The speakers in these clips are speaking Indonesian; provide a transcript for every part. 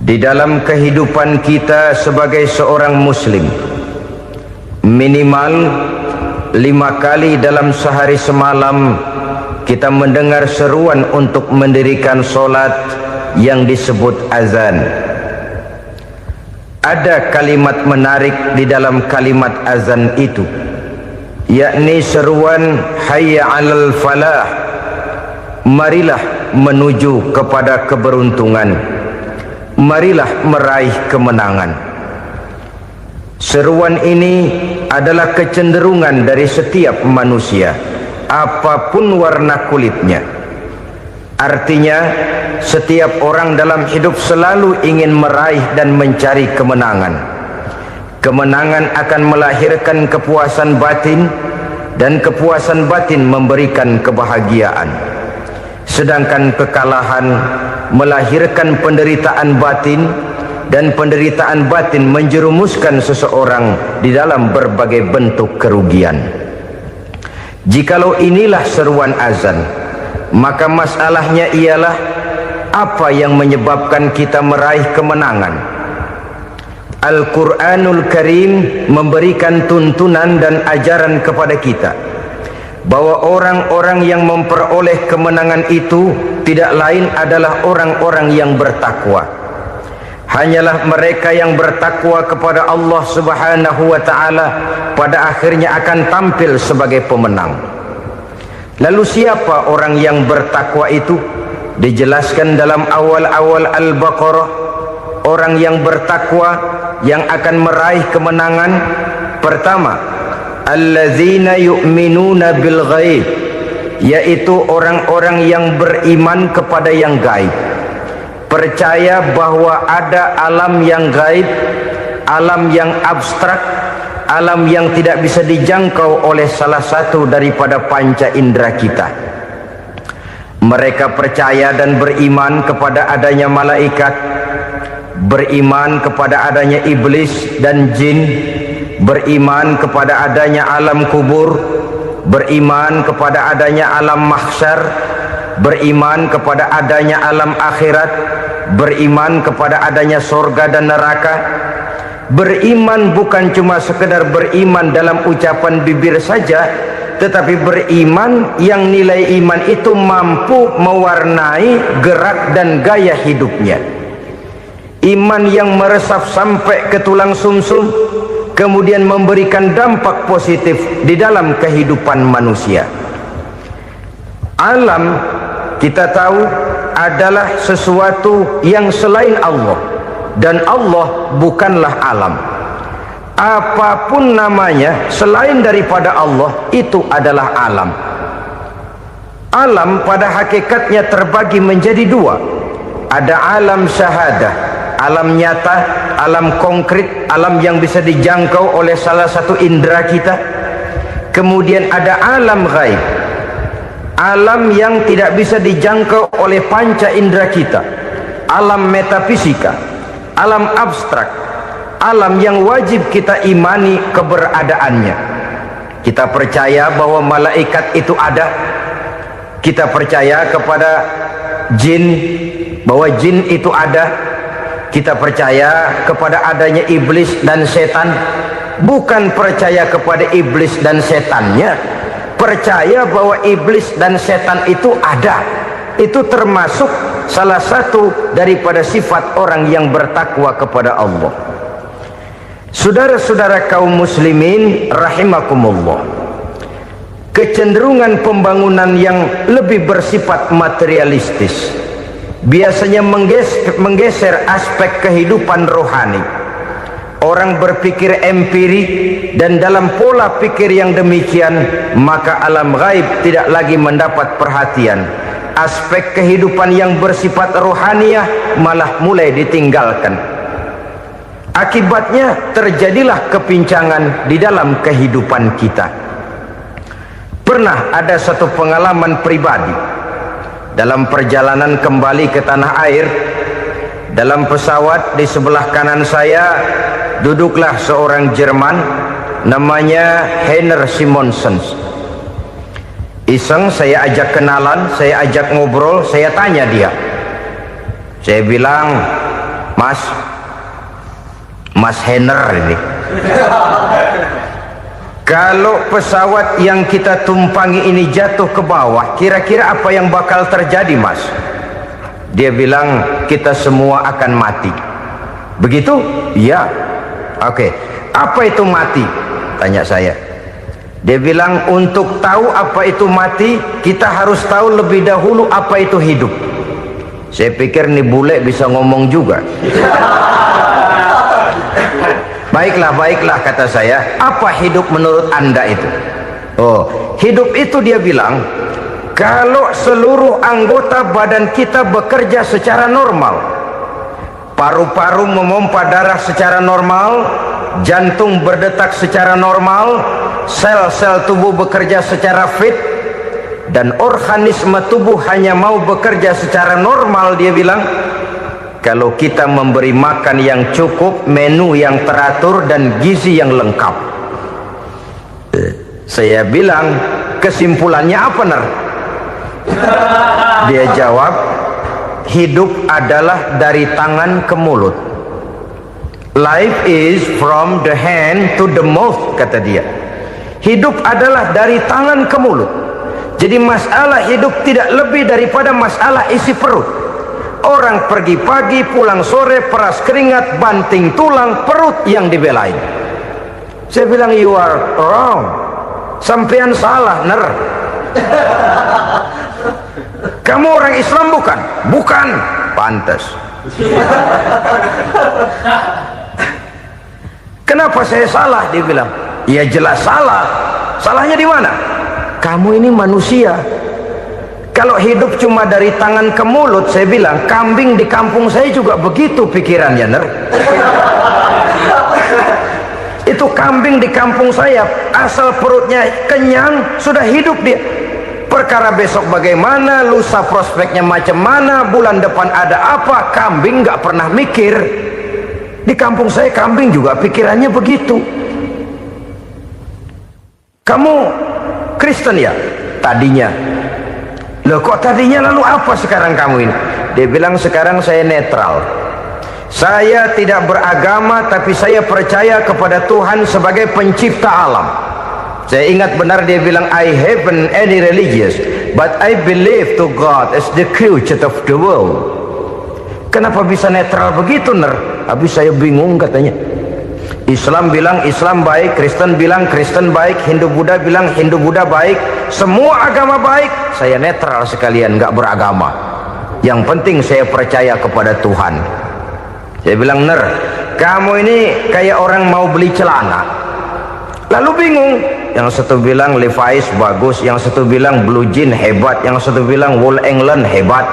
Di dalam kehidupan kita sebagai seorang muslim, minimal 5 kali dalam sehari semalam kita mendengar seruan untuk mendirikan solat yang disebut azan. Ada kalimat menarik di dalam kalimat azan itu, yakni seruan hayya 'alal falah, marilah menuju kepada keberuntungan, marilah meraih kemenangan. Seruan ini adalah kecenderungan dari setiap manusia, apapun warna kulitnya. Artinya, setiap orang dalam hidup selalu ingin meraih dan mencari kemenangan. Kemenangan akan melahirkan kepuasan batin, dan kepuasan batin memberikan kebahagiaan. Sedangkan kekalahan melahirkan penderitaan batin, dan penderitaan batin menjerumuskan seseorang di dalam berbagai bentuk kerugian. Jikalau inilah seruan azan, maka masalahnya ialah apa yang menyebabkan kita meraih kemenangan. Al-Quranul Karim memberikan tuntunan dan ajaran kepada kita bahwa orang-orang yang memperoleh kemenangan itu tidak lain adalah orang-orang yang bertakwa. Hanyalah mereka yang bertakwa kepada Allah Subhanahu wa ta'ala pada akhirnya akan tampil sebagai pemenang. Lalu siapa orang yang bertakwa itu? Dijelaskan dalam awal-awal Al-Baqarah, orang yang bertakwa yang akan meraih kemenangan. Pertama, allazina yu'minuna bil ghaib, yaitu orang-orang yang beriman kepada yang gaib, percaya bahwa ada alam yang gaib, alam yang abstrak, alam yang tidak bisa dijangkau oleh salah satu daripada panca indera kita. Mereka percaya dan beriman kepada adanya malaikat, beriman kepada adanya iblis dan jin, beriman kepada adanya alam kubur, beriman kepada adanya alam mahsyar, beriman kepada adanya alam akhirat, beriman kepada adanya surga dan neraka. Beriman bukan cuma sekedar beriman dalam ucapan bibir saja, tetapi beriman yang nilai iman itu mampu mewarnai gerak dan gaya hidupnya. Iman yang meresap sampai ke tulang sumsum, kemudian memberikan dampak positif di dalam kehidupan manusia. Alam, kita tahu, adalah sesuatu yang selain Allah, dan Allah bukanlah alam. Apapun namanya selain daripada Allah, itu adalah alam. Alam pada hakikatnya terbagi menjadi dua. Ada alam syahadah, alam nyata, alam konkret, alam yang bisa dijangkau oleh salah satu indera kita. Kemudian ada alam ghaib, alam yang tidak bisa dijangkau oleh panca indera kita, alam metafisika, alam abstrak, alam yang wajib kita imani keberadaannya. Kita percaya bahwa malaikat itu ada, kita percaya kepada jin, bahwa jin itu ada, kita percaya kepada adanya iblis dan setan. Bukan percaya kepada iblis dan setannya, percaya bahwa iblis dan setan itu ada. Itu termasuk salah satu daripada sifat orang yang bertakwa kepada Allah. Saudara-saudara kaum muslimin rahimakumullah, kecenderungan pembangunan yang lebih bersifat materialistis biasanya menggeser aspek kehidupan rohani. Orang berpikir empiri, dan dalam pola pikir yang demikian, maka alam gaib tidak lagi mendapat perhatian. Aspek kehidupan yang bersifat rohaniah malah mulai ditinggalkan. Akibatnya terjadilah kepincangan di dalam kehidupan kita. Pernah ada satu pengalaman pribadi dalam perjalanan kembali ke tanah air. Dalam pesawat di sebelah kanan saya duduklah seorang Jerman, namanya Heiner Simonsen. Iseng saya ajak kenalan, saya ajak ngobrol, saya tanya dia. Saya bilang, Mas Henner ini. Kalau pesawat yang kita tumpangi ini jatuh ke bawah, kira-kira apa yang bakal terjadi, Mas? Dia bilang, kita semua akan mati. Begitu? Iya. Oke. Apa itu mati? Tanya saya. Dia bilang, untuk tahu apa itu mati, kita harus tahu lebih dahulu apa itu hidup. Saya pikir nih bule bisa ngomong juga. Baiklah, kata saya. Apa hidup menurut Anda itu? Oh, hidup itu dia bilang, kalau seluruh anggota badan kita bekerja secara normal, paru-paru memompa darah secara normal, jantung berdetak secara normal, sel-sel tubuh bekerja secara fit, dan organisme tubuh hanya mau bekerja secara normal, dia bilang, kalau kita memberi makan yang cukup, menu yang teratur, dan gizi yang lengkap. Saya bilang, kesimpulannya apa, Ner? Dia jawab, hidup adalah dari tangan ke mulut. Life is from the hand to the mouth, kata dia. Hidup adalah dari tangan ke mulut. Jadi masalah hidup tidak lebih daripada masalah isi perut. Orang pergi pagi, pulang sore, peras keringat, banting tulang, perut yang dibelain. Saya bilang, you are wrong. Sampean salah, Ner. Kamu orang Islam bukan? Bukan. Pantas. Kenapa saya salah? Dia bilang, ya jelas salah. Salahnya di mana? Kamu ini manusia. Kalau hidup cuma dari tangan ke mulut, saya bilang, kambing di kampung saya juga begitu pikirannya, Ner. Itu kambing di kampung saya, asal perutnya kenyang, sudah hidup dia. Perkara besok bagaimana, lusa prospeknya macam mana, bulan depan ada apa, kambing nggak pernah mikir. Di kampung saya kambing juga pikirannya begitu. Kamu Kristen ya? Tadinya. Loh, kok tadinya, lalu apa sekarang kamu ini? Dia bilang, sekarang saya netral. Saya tidak beragama, tapi saya percaya kepada Tuhan sebagai pencipta alam. Saya ingat benar dia bilang, I haven't any religious, but I believe to God as the creator of the world. Kenapa bisa netral begitu, Ner? Habis saya bingung, katanya. Islam bilang Islam baik, Kristen bilang Kristen baik, Hindu Buddha bilang Hindu Buddha baik, semua agama baik. Saya netral sekalian, nggak beragama. Yang penting saya percaya kepada Tuhan. Saya bilang, Ner, kamu ini kayak orang mau beli celana, lalu bingung. Yang satu bilang Levi's bagus, yang satu bilang Blue Jean hebat, yang satu bilang Wool England hebat.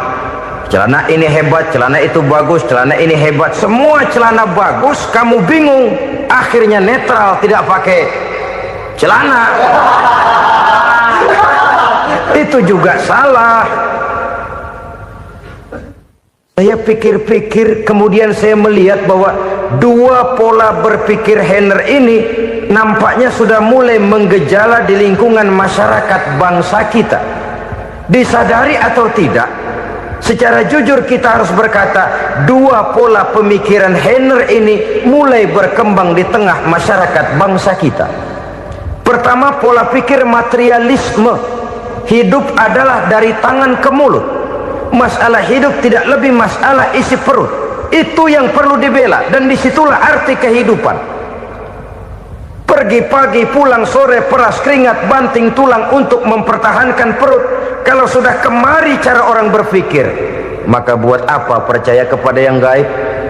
Celana ini hebat, celana itu bagus, celana ini hebat, semua celana bagus, kamu bingung. Akhirnya netral, tidak pakai celana. Itu juga salah. Saya pikir-pikir, kemudian saya melihat bahwa dua pola berpikir Henner ini nampaknya sudah mulai menggejala di lingkungan masyarakat bangsa kita. Disadari atau tidak, secara jujur kita harus berkata, dua pola pemikiran Henner ini mulai berkembang di tengah masyarakat bangsa kita. Pertama, pola pikir materialisme. Hidup adalah dari tangan ke mulut. Masalah hidup tidak lebih masalah isi perut. Itu yang perlu dibela, dan disitulah arti kehidupan. Pergi pagi, pulang sore, peras keringat, banting tulang untuk mempertahankan perut. Kalau sudah kemari cara orang berpikir, maka buat apa percaya kepada yang gaib?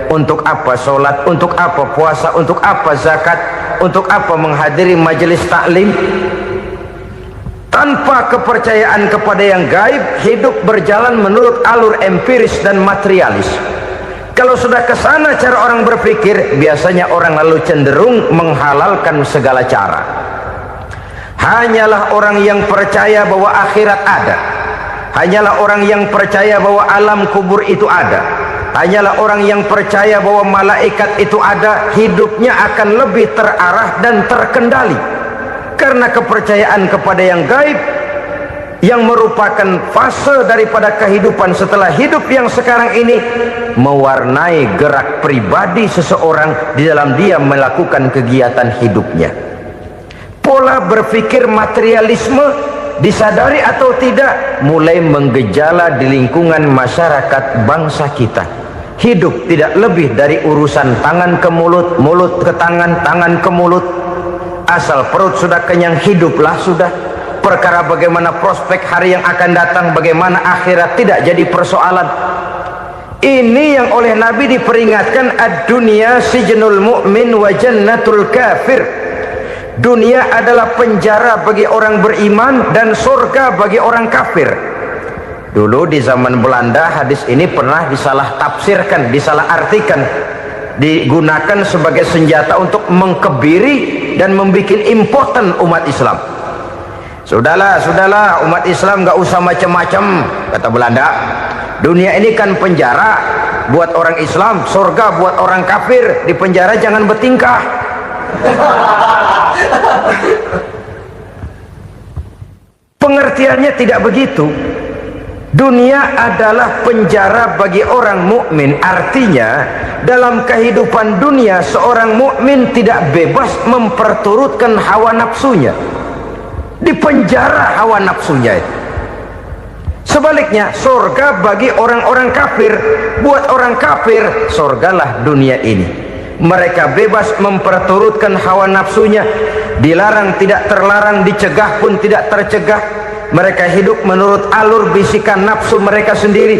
Untuk apa sholat? Untuk apa puasa? Untuk apa zakat? Untuk apa menghadiri majelis taklim? Tanpa kepercayaan kepada yang gaib, hidup berjalan menurut alur empiris dan materialis. Kalau sudah ke sana cara orang berpikir, biasanya orang lalu cenderung menghalalkan segala cara. Hanyalah orang yang percaya bahwa akhirat ada, hanyalah orang yang percaya bahwa alam kubur itu ada, hanyalah orang yang percaya bahwa malaikat itu ada, hidupnya akan lebih terarah dan terkendali. Karena kepercayaan kepada yang gaib yang merupakan fase daripada kehidupan setelah hidup yang sekarang ini, mewarnai gerak pribadi seseorang di dalam dia melakukan kegiatan hidupnya. Pola berpikir materialisme, disadari atau tidak, mulai menggejala di lingkungan masyarakat bangsa kita. Hidup tidak lebih dari urusan tangan ke mulut, mulut ke tangan, tangan ke mulut. Asal perut sudah kenyang, hiduplah sudah. Perkara bagaimana prospek hari yang akan datang, bagaimana akhirat, tidak jadi persoalan. Ini yang oleh Nabi diperingatkan, ad-dunya sijnul mu'min wa jannatul kafir. Dunia adalah penjara bagi orang beriman dan surga bagi orang kafir. Dulu di zaman Belanda hadis ini pernah disalah tafsirkan, disalah artikan, digunakan sebagai senjata untuk mengkebiri dan membuat impoten umat Islam. Sudahlah umat Islam gak usah macam-macam, kata Belanda. Dunia ini kan penjara buat orang Islam, surga buat orang kafir. Di penjara jangan bertingkah. Pengertiannya tidak begitu. Dunia adalah penjara bagi orang mukmin. Artinya dalam kehidupan dunia seorang mukmin tidak bebas memperturutkan hawa nafsunya. Di penjara hawa nafsunya itu. Sebaliknya surga bagi orang-orang kafir. Buat orang kafir surgalah dunia ini. Mereka bebas memperturutkan hawa nafsunya, dilarang tidak terlarang, dicegah pun tidak tercegah. Mereka hidup menurut alur bisikan nafsu mereka sendiri.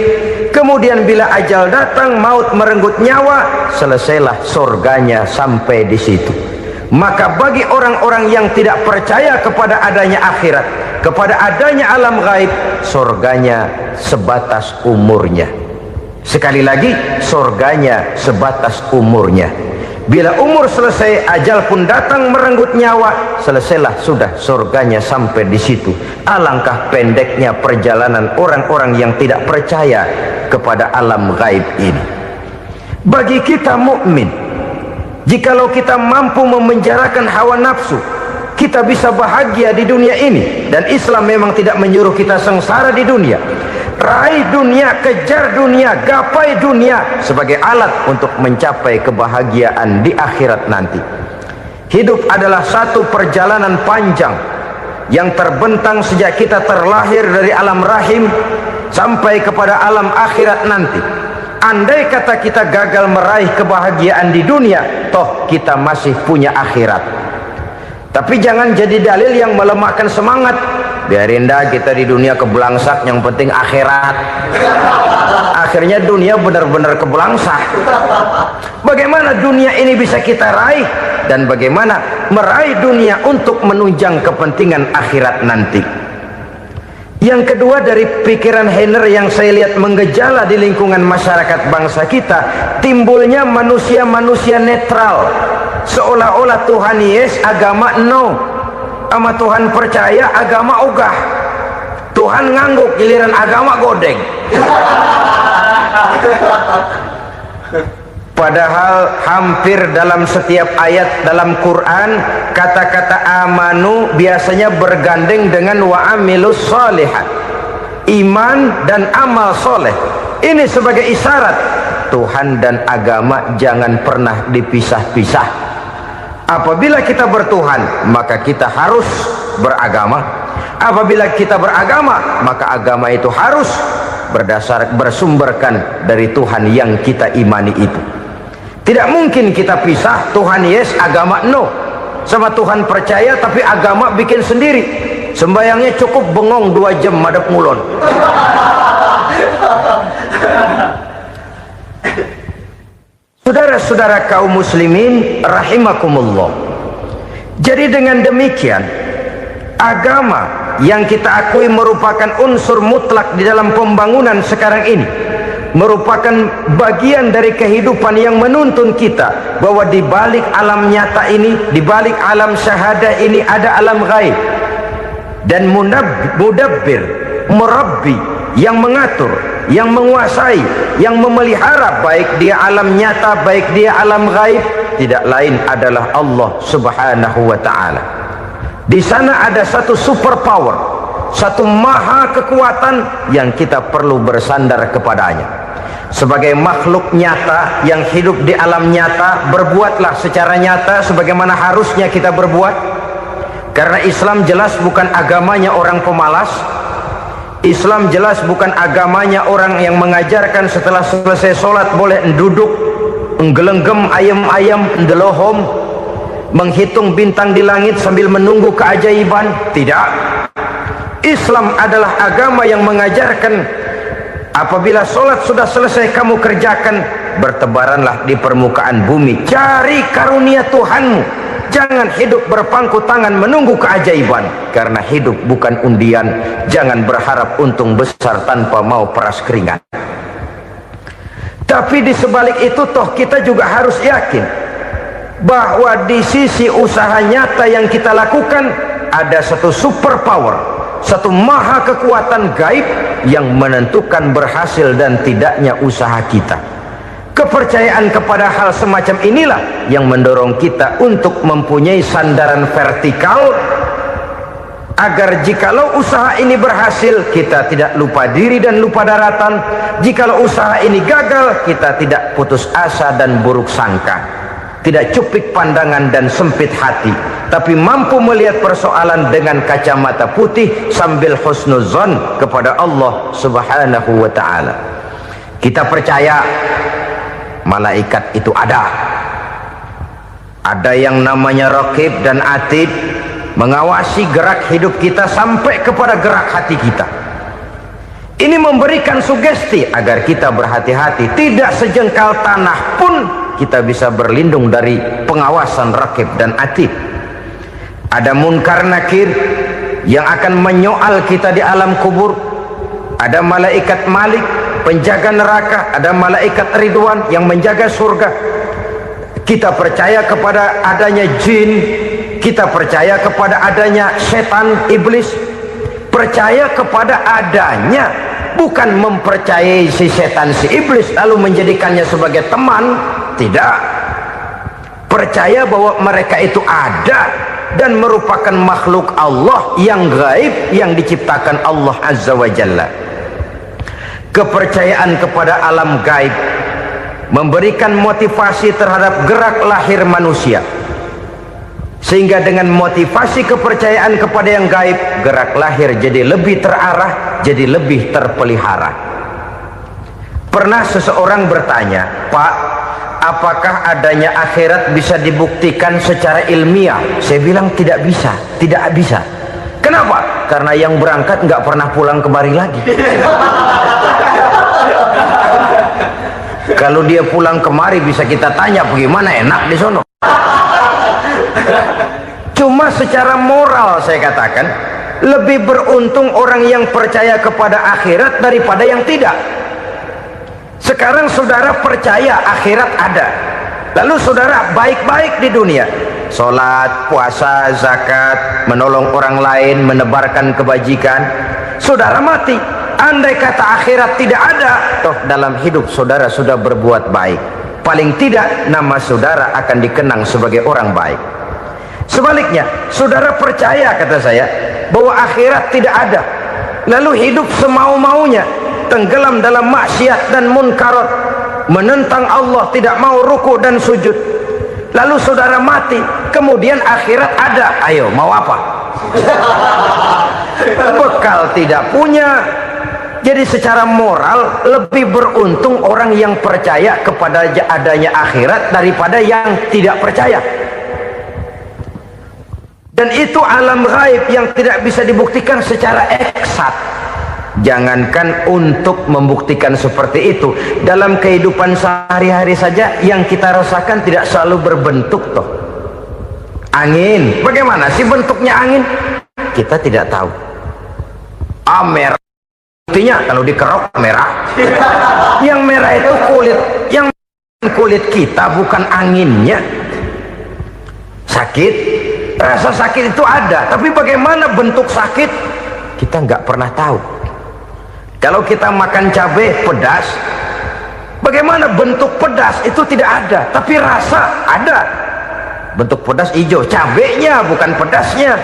Kemudian bila ajal datang, maut merenggut nyawa, selesailah surganya sampai di situ. Maka bagi orang-orang yang tidak percaya kepada adanya akhirat, kepada adanya alam gaib, surganya sebatas umurnya. Sekali lagi, surganya sebatas umurnya. Bila umur selesai, ajal pun datang merenggut nyawa, selesailah sudah surganya sampai di situ. Alangkah pendeknya perjalanan orang-orang yang tidak percaya kepada alam gaib ini. Bagi kita mukmin, jikalau kita mampu memenjarakan hawa nafsu, kita bisa bahagia di dunia ini. Dan Islam memang tidak menyuruh kita sengsara di dunia. Raih dunia, kejar dunia, gapai dunia sebagai alat untuk mencapai kebahagiaan di akhirat nanti. Hidup adalah satu perjalanan panjang yang terbentang sejak kita terlahir dari alam rahim sampai kepada alam akhirat nanti. Andai kata kita gagal meraih kebahagiaan di dunia, toh kita masih punya akhirat. Tapi jangan jadi dalil yang melemahkan semangat. Biarin dah kita di dunia kebelangsak, yang penting akhirat. Akhirnya dunia benar-benar kebelangsak. Bagaimana dunia ini bisa kita raih, dan bagaimana meraih dunia untuk menunjang kepentingan akhirat nanti. Yang kedua, dari pikiran Heiner yang saya lihat menggejala di lingkungan masyarakat bangsa kita, timbulnya manusia-manusia netral. Seolah-olah Tuhan yes, agama no. Sama Tuhan percaya, agama ogah. Tuhan ngangguk, giliran agama godeng. Padahal hampir dalam setiap ayat dalam Quran, kata-kata amanu biasanya bergandeng dengan wa amilus sholihat. Iman dan amal soleh. Ini sebagai isyarat Tuhan dan agama jangan pernah dipisah-pisah. Apabila kita bertuhan, maka kita harus beragama. Apabila kita beragama, maka agama itu harus bersumberkan dari Tuhan yang kita imani itu. Tidak mungkin kita pisah, Tuhan yes, agama no. Sama Tuhan percaya tapi agama bikin sendiri. Sembayangnya cukup bengong 2 jam madep ngulon. Saudara-saudara kaum muslimin rahimakumullah. Jadi dengan demikian, agama yang kita akui merupakan unsur mutlak di dalam pembangunan sekarang ini, merupakan bagian dari kehidupan yang menuntun kita bahwa di balik alam nyata ini, di balik alam syahadah ini ada alam gaib. Dan mudabbir, murabbi, yang mengatur, yang menguasai, yang memelihara baik dia alam nyata, baik dia alam gaib, tidak lain adalah Allah Subhanahu wa ta'ala. Di sana ada satu super power, satu maha kekuatan yang kita perlu bersandar kepadanya. Sebagai makhluk nyata yang hidup di alam nyata, berbuatlah secara nyata sebagaimana harusnya kita berbuat. Karena Islam jelas bukan agamanya orang pemalas. Islam jelas bukan agamanya orang yang mengajarkan setelah selesai sholat boleh duduk, nggelenggem ayam-ayam, ndelohom, menghitung bintang di langit sambil menunggu keajaiban. Tidak. Islam adalah agama yang mengajarkan apabila sholat sudah selesai kamu kerjakan, bertebaranlah di permukaan bumi, cari karunia Tuhanmu. Jangan hidup berpangku tangan menunggu keajaiban, karena hidup bukan undian. Jangan berharap untung besar tanpa mau peras keringat. Tapi di sebalik itu toh kita juga harus yakin bahwa di sisi usaha nyata yang kita lakukan ada satu super power, satu maha kekuatan gaib yang menentukan berhasil dan tidaknya usaha kita. Kepercayaan kepada hal semacam inilah yang mendorong kita untuk mempunyai sandaran vertikal, agar jikalau usaha ini berhasil kita tidak lupa diri dan lupa daratan. Jikalau usaha ini gagal kita tidak putus asa dan buruk sangka, tidak cupik pandangan dan sempit hati, tapi mampu melihat persoalan dengan kacamata putih sambil husnuzon kepada Allah Subhanahu wa ta'ala. Kita percaya malaikat itu ada yang namanya raqib dan atid, mengawasi gerak hidup kita sampai kepada gerak hati kita. Ini memberikan sugesti agar kita berhati-hati, tidak sejengkal tanah pun kita bisa berlindung dari pengawasan raqib dan atid. Ada munkar nakir yang akan menyoal kita di alam kubur. Ada malaikat Malik, penjaga neraka. Ada malaikat Ridwan yang menjaga surga. Kita percaya kepada adanya jin, kita percaya kepada adanya setan, iblis. Percaya kepada adanya, bukan mempercayai si setan, si iblis lalu menjadikannya sebagai teman. Tidak. Percaya bahwa mereka itu ada dan merupakan makhluk Allah yang gaib yang diciptakan Allah Azza wa Jalla. Kepercayaan kepada alam gaib memberikan motivasi terhadap gerak lahir manusia, sehingga dengan motivasi kepercayaan kepada yang gaib, gerak lahir jadi lebih terarah, jadi lebih terpelihara. Pernah seseorang bertanya, "Pak, apakah adanya akhirat bisa dibuktikan secara ilmiah?" Saya bilang tidak bisa, tidak bisa. Kenapa? Karena yang berangkat nggak pernah pulang kemari lagi. Kalau dia pulang kemari bisa kita tanya bagaimana enak di sono. Cuma secara moral saya katakan, lebih beruntung orang yang percaya kepada akhirat daripada yang tidak. Sekarang saudara percaya akhirat ada, lalu saudara baik-baik di dunia, sholat, puasa, zakat, menolong orang lain, menebarkan kebajikan. Saudara mati, andai kata akhirat tidak ada, toh dalam hidup saudara sudah berbuat baik, paling tidak nama saudara akan dikenang sebagai orang baik. Sebaliknya, saudara percaya, kata saya, bahwa akhirat tidak ada, lalu hidup semau-maunya, tenggelam dalam maksiat dan munkarat, menentang Allah, tidak mau ruku dan sujud, lalu saudara mati, kemudian akhirat ada, ayo mau apa? Bekal tidak punya. Jadi secara moral lebih beruntung orang yang percaya kepada adanya akhirat daripada yang tidak percaya. Dan itu alam gaib yang tidak bisa dibuktikan secara eksat. Jangankan untuk membuktikan seperti itu, dalam kehidupan sehari-hari saja yang kita rasakan tidak selalu berbentuk toh. Angin, bagaimana sih bentuknya angin? Kita tidak tahu. Merah, buktinya kalau dikerok merah. Yang merah itu kulit, yang kulit kita bukan anginnya. Sakit, rasa sakit itu ada, tapi bagaimana bentuk sakit kita nggak pernah tahu. Kalau kita makan cabai pedas, bagaimana bentuk pedas itu tidak ada, tapi rasa ada. bentuk pedas hijau, cabenya bukan pedasnya.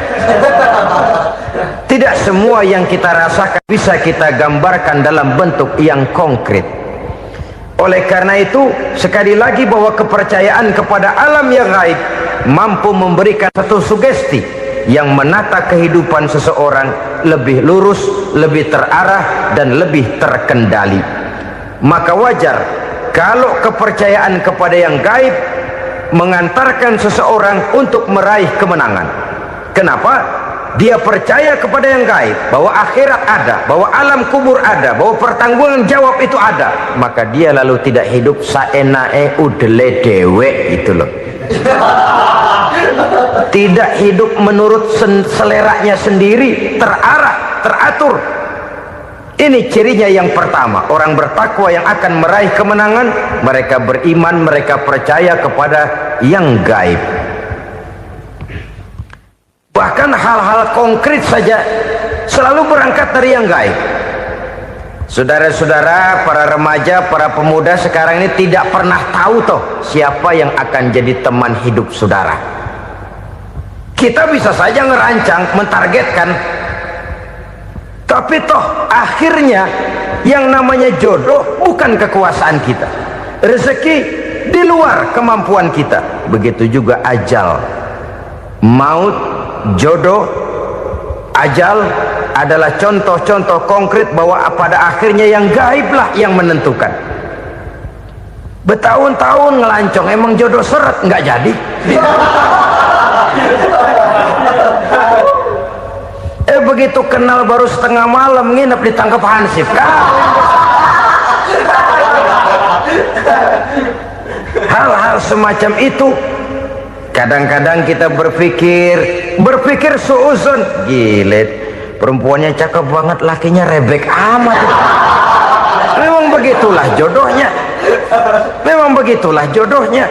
Tidak semua yang kita rasakan bisa kita gambarkan dalam bentuk yang konkret. Oleh karena itu, sekali lagi bahwa kepercayaan kepada alam yang gaib mampu memberikan satu sugesti yang menata kehidupan seseorang lebih lurus, lebih terarah, dan lebih terkendali. Maka wajar kalau kepercayaan kepada yang gaib mengantarkan seseorang untuk meraih kemenangan. Kenapa? Dia percaya kepada yang gaib, bahwa akhirat ada, bahwa alam kubur ada, bahwa pertanggungan jawab itu ada. Maka dia lalu tidak hidup saenae udele dewe, itu loh. Tidak hidup menurut seleranya sendiri, terarah, teratur. Ini cirinya yang pertama. Orang bertakwa yang akan meraih kemenangan, mereka beriman, mereka percaya kepada yang gaib. Bahkan hal-hal konkret saja selalu berangkat dari yang gaib. Saudara-saudara, para remaja, para pemuda sekarang ini tidak pernah tahu toh siapa yang akan jadi teman hidup saudara. Kita bisa saja ngerancang, mentargetkan, tapi toh akhirnya yang namanya jodoh bukan kekuasaan kita. Rezeki di luar kemampuan kita. Begitu juga ajal, maut, jodoh, ajal adalah contoh-contoh konkret bahwa pada akhirnya yang gaiblah yang menentukan. Bertahun-tahun ngelancong, emang jodoh seret nggak jadi. Begitu kenal baru setengah malam nginep ditangkap hansip kan. Hal-hal semacam itu kadang-kadang kita berpikir suuzon, gilet, perempuannya cakep banget, lakinya rebek amat. Memang begitulah jodohnya. Memang begitulah jodohnya.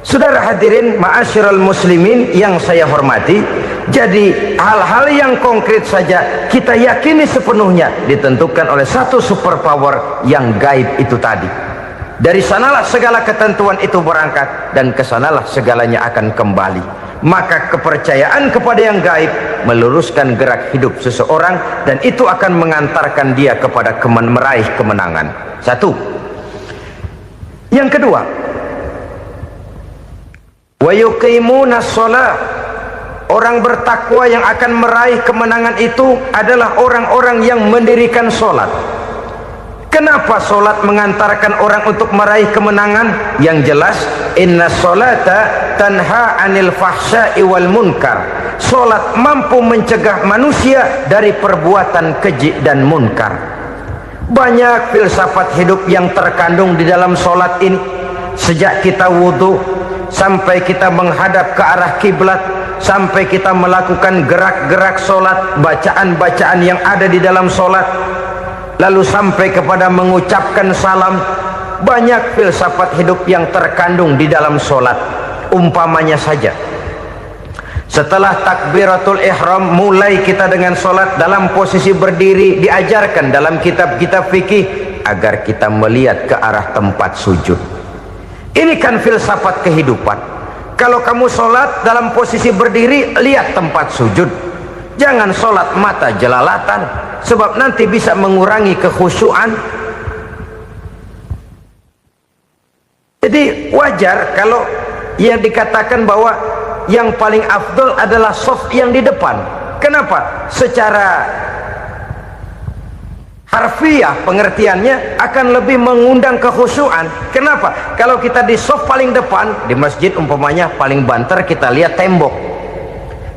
Saudara hadirin ma'asyiral muslimin yang saya hormati, jadi hal-hal yang konkret saja kita yakini sepenuhnya ditentukan oleh satu superpower yang gaib itu tadi. Dari sanalah segala ketentuan itu berangkat, dan kesanalah segalanya akan kembali. Maka kepercayaan kepada yang gaib meluruskan gerak hidup seseorang, dan itu akan mengantarkan dia kepada meraih kemenangan. Satu. Yang kedua, wa yuqimuna shalah. Orang bertakwa yang akan meraih kemenangan itu adalah orang-orang yang mendirikan sholat. Kenapa sholat mengantarkan orang untuk meraih kemenangan? Yang jelas, inna sholata tanha anil fahsya'i wal munkar. Sholat mampu mencegah manusia dari perbuatan keji dan munkar. Banyak filsafat hidup yang terkandung di dalam sholat ini. Sejak kita wudhu sampai kita menghadap ke arah kiblat, sampai kita melakukan gerak-gerak sholat, bacaan-bacaan yang ada di dalam sholat, lalu sampai kepada mengucapkan salam. Banyak filsafat hidup yang terkandung di dalam sholat. Umpamanya saja, setelah takbiratul ihram, mulai kita dengan sholat dalam posisi berdiri. Diajarkan dalam kitab-kitab fikih agar kita melihat ke arah tempat sujud. Ini kan filsafat kehidupan. Kalau kamu sholat dalam posisi berdiri, lihat tempat sujud. Jangan sholat mata jelalatan, sebab nanti bisa mengurangi kekhusyuan. Jadi wajar kalau yang dikatakan bahwa yang paling afdol adalah shaf yang di depan. Kenapa? Secara harfiah pengertiannya akan lebih mengundang kekhusyuan. Kenapa? Kalau kita di shaf paling depan di masjid umpamanya paling banter, kita lihat tembok.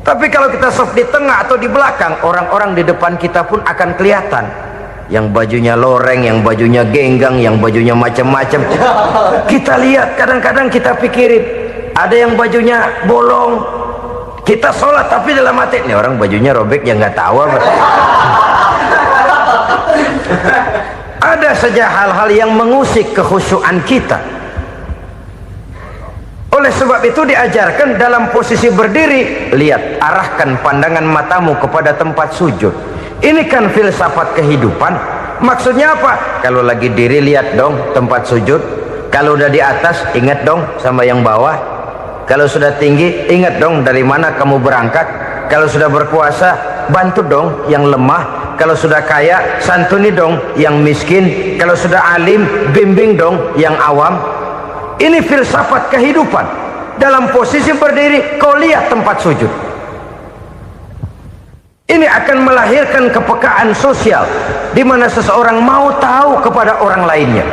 Tapi kalau kita shaf di tengah atau di belakang, orang-orang di depan kita pun akan kelihatan. Yang bajunya loreng, yang bajunya genggang, yang bajunya macam-macam. Kita lihat, kadang-kadang kita pikirin, ada yang bajunya bolong. Kita sholat tapi dalam hati, nih orang bajunya robek, yang nggak tahu apa. Ada saja hal-hal yang mengusik kekhusyuan kita. Oleh sebab itu diajarkan dalam posisi berdiri, lihat, arahkan pandangan matamu kepada tempat sujud. Ini kan filsafat kehidupan. Maksudnya apa? Kalau lagi diri, lihat dong tempat sujud. Kalau udah di atas, ingat dong sama yang bawah. Kalau sudah tinggi, ingat dong dari mana kamu berangkat. Kalau sudah berkuasa, bantu dong yang lemah. Kalau sudah kaya, santuni dong yang miskin. Kalau sudah alim, bimbing dong yang awam. Ini filsafat kehidupan. Dalam posisi berdiri, kau lihat tempat sujud. Ini akan melahirkan kepekaan sosial, di mana seseorang mau tahu kepada orang lainnya.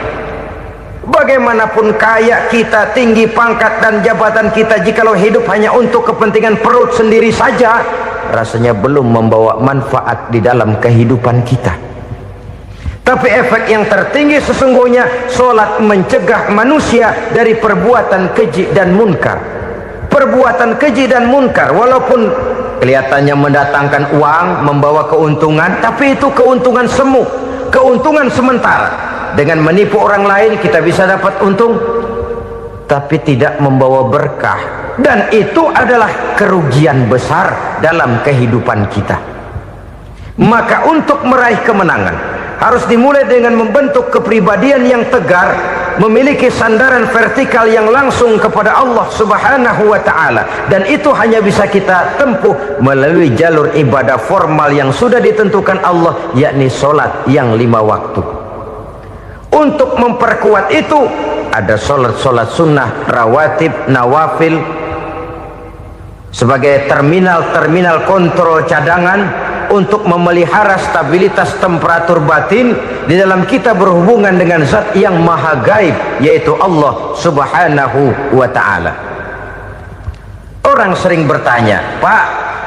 Bagaimanapun kaya kita, tinggi pangkat dan jabatan kita, jikalau hidup hanya untuk kepentingan perut sendiri saja, rasanya belum membawa manfaat di dalam kehidupan kita. Tapi efek yang tertinggi sesungguhnya, solat mencegah manusia dari perbuatan keji dan munkar. Perbuatan keji dan munkar, walaupun kelihatannya mendatangkan uang, membawa keuntungan, tapi itu keuntungan semu, keuntungan sementara. Dengan menipu orang lain kita bisa dapat untung, tapi tidak membawa berkah, dan itu adalah kerugian besar dalam kehidupan kita. Maka untuk meraih kemenangan harus dimulai dengan membentuk kepribadian yang tegar, memiliki sandaran vertikal yang langsung kepada Allah Subhanahu wa ta'ala, dan itu hanya bisa kita tempuh melalui jalur ibadah formal yang sudah ditentukan Allah, yakni solat yang 5 waktu. Untuk memperkuat itu ada solat-solat sunnah, rawatib, nawafil sebagai terminal kontrol cadangan untuk memelihara stabilitas temperatur batin di dalam kita berhubungan dengan zat yang maha gaib, yaitu Allah Subhanahu wa ta'ala. Orang sering bertanya, Pak,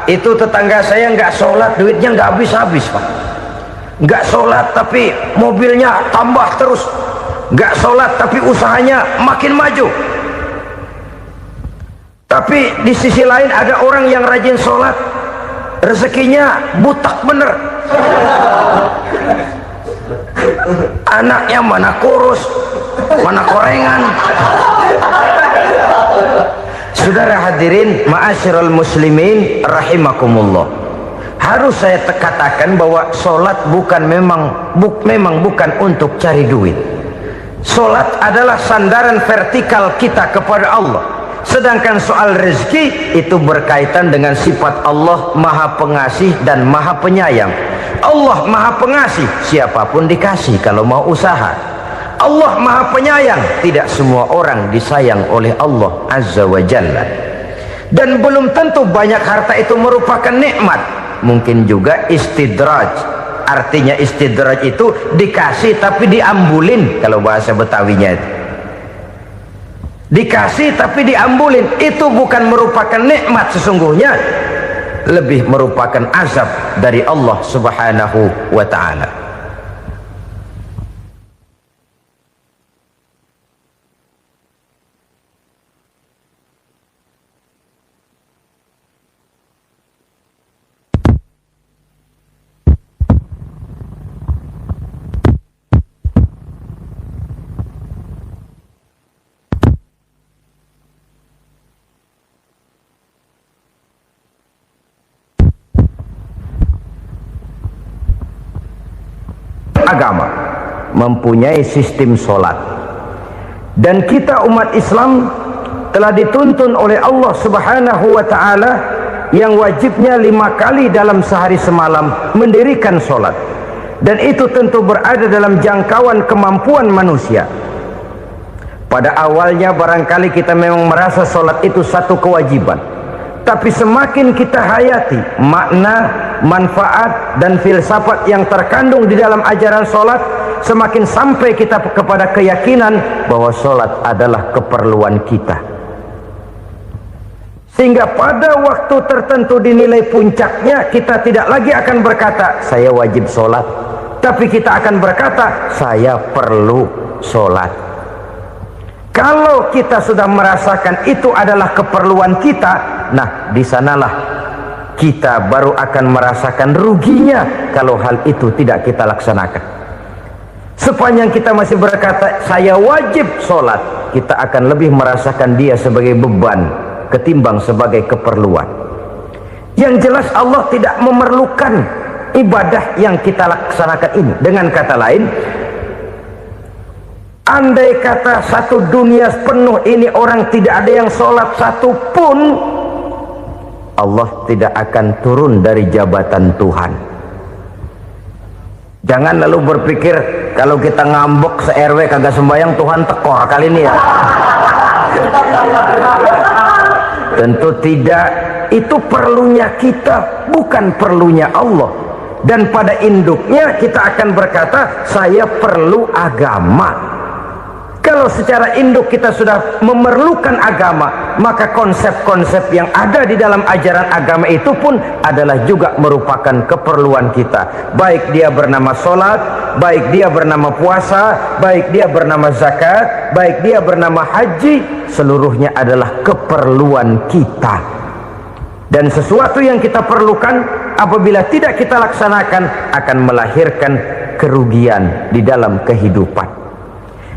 itu tetangga saya nggak sholat, duitnya nggak habis-habis, Pak. Nggak sholat tapi mobilnya tambah terus, nggak sholat tapi usahanya makin maju. Tapi di sisi lain ada orang yang rajin sholat, rezekinya butak bener, anaknya mana kurus mana korengan. Saudara hadirin ma'asyiral muslimin rahimakumullah, harus saya katakan bahwa solat memang bukan untuk cari duit. Solat adalah sandaran vertikal kita kepada Allah. Sedangkan soal rezeki itu berkaitan dengan sifat Allah maha pengasih dan maha penyayang. Allah maha pengasih, siapapun dikasih kalau mau usaha. Allah maha penyayang, tidak semua orang disayang oleh Allah Azza wa Jalla. Dan belum tentu banyak harta itu merupakan nikmat. Mungkin juga istidraj. Artinya istidraj itu dikasih tapi diambulin, kalau bahasa Betawinya itu. Dikasih tapi diambulin, itu bukan merupakan nikmat sesungguhnya, lebih merupakan azab dari Allah Subhanahu wa ta'ala. Agama mempunyai sistem solat, dan kita umat Islam telah dituntun oleh Allah Subhanahu wa ta'ala yang wajibnya 5 kali dalam sehari semalam mendirikan solat, dan itu tentu berada dalam jangkauan kemampuan manusia. Pada awalnya barangkali kita memang merasa solat itu satu kewajiban, tapi semakin kita hayati makna, manfaat dan filsafat yang terkandung di dalam ajaran solat, semakin sampai kita kepada keyakinan bahwa solat adalah keperluan kita. Sehingga pada waktu tertentu dinilai puncaknya, kita tidak lagi akan berkata saya wajib solat, tapi kita akan berkata saya perlu solat. Kalau kita sudah merasakan itu adalah keperluan kita, nah di sanalah kita baru akan merasakan ruginya kalau hal itu tidak kita laksanakan. Sepanjang kita masih berkata saya wajib sholat, kita akan lebih merasakan dia sebagai beban ketimbang sebagai keperluan. Yang jelas Allah tidak memerlukan ibadah yang kita laksanakan ini. Dengan kata lain, Andai kata satu dunia penuh ini orang tidak ada yang sholat satu pun, Allah tidak akan turun dari jabatan Tuhan. Jangan lalu berpikir kalau kita ngambek se-RW kagak sembahyang Tuhan tekor kali ini ya. Tentu tidak. Itu perlunya kita, bukan perlunya Allah. Dan pada induknya kita akan berkata, saya perlu agama. Kalau secara induk kita sudah memerlukan agama, maka konsep-konsep yang ada di dalam ajaran agama itu pun adalah juga merupakan keperluan kita. Baik dia bernama sholat, baik dia bernama puasa, baik dia bernama zakat, baik dia bernama haji, seluruhnya adalah keperluan kita. Dan sesuatu yang kita perlukan apabila tidak kita laksanakan akan melahirkan kerugian di dalam kehidupan.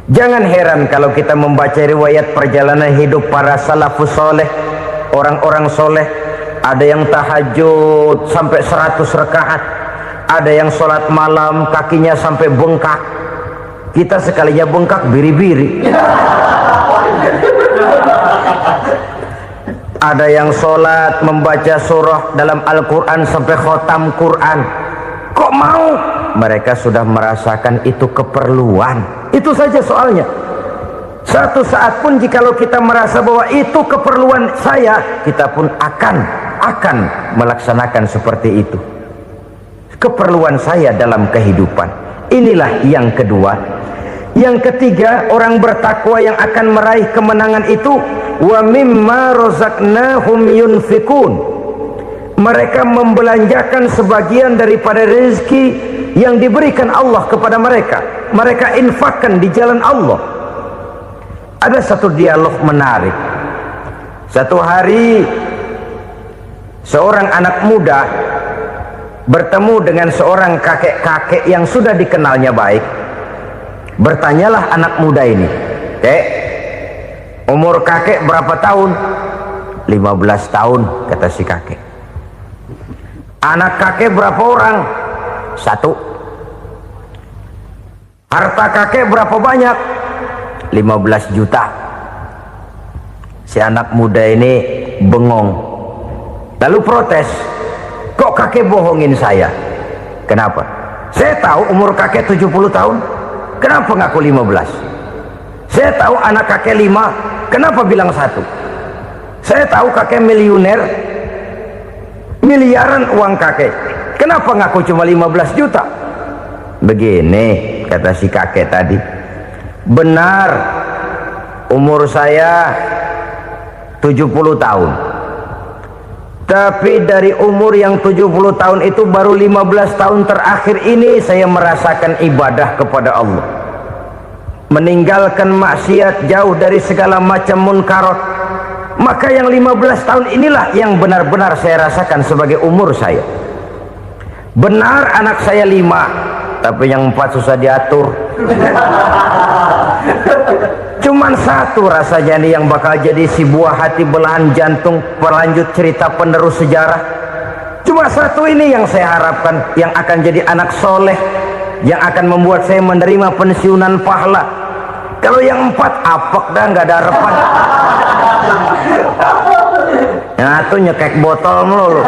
Jangan heran kalau kita membaca riwayat perjalanan hidup para salafus soleh, orang-orang soleh. Ada yang tahajud sampai 100 rakaat, ada yang sholat malam kakinya sampai bengkak. Kita sekalinya bengkak biri-biri. Ada yang sholat membaca surah dalam Al-Quran sampai khotam Quran. Kok mau? Mereka sudah merasakan itu keperluan. Itu saja soalnya. Satu saat pun jikalau kita merasa bahwa itu keperluan saya, kita pun akan melaksanakan seperti itu. Keperluan saya dalam kehidupan. Inilah yang kedua. Yang ketiga, orang bertakwa yang akan meraih kemenangan itu, wa mimma razaqnahum yunfikun. Mereka membelanjakan sebagian daripada rezeki yang diberikan Allah kepada mereka. Mereka infakkan di jalan Allah. Ada satu dialog menarik. Satu hari seorang anak muda bertemu dengan seorang kakek-kakek yang sudah dikenalnya baik. Bertanyalah anak muda ini, "Kek, umur kakek berapa tahun?" 15 tahun, kata si kakek. Anak kakek berapa orang? 1. Harta kakek berapa banyak? 15 juta. Si anak muda ini bengong, lalu protes, "Kok kakek bohongin saya?" "Kenapa?" "Saya tahu umur kakek 70 tahun. Kenapa ngaku 15? Saya tahu anak kakek 5. Kenapa bilang 1? Saya tahu kakek miliuner, miliaran uang kakek. Kenapa ngaku cuma 15 juta? Begini, kata si kakek tadi. Benar, umur saya 70 tahun. Tapi dari umur yang 70 tahun itu baru 15 tahun terakhir ini saya merasakan ibadah kepada Allah. Meninggalkan maksiat, jauh dari segala macam munkarat. Maka yang 15 tahun inilah yang benar-benar saya rasakan sebagai umur saya. Benar anak saya 5, tapi yang 4 susah diatur. Cuman 1 rasanya nih yang bakal jadi si buah hati, belahan jantung, pelanjut cerita penerus sejarah. Cuma 1 ini yang saya harapkan, yang akan jadi anak soleh, yang akan membuat saya menerima pensiunan pahala. Kalau yang 4 apek dah, nggak ada harapan. Yang 1 nyekek botol melulu.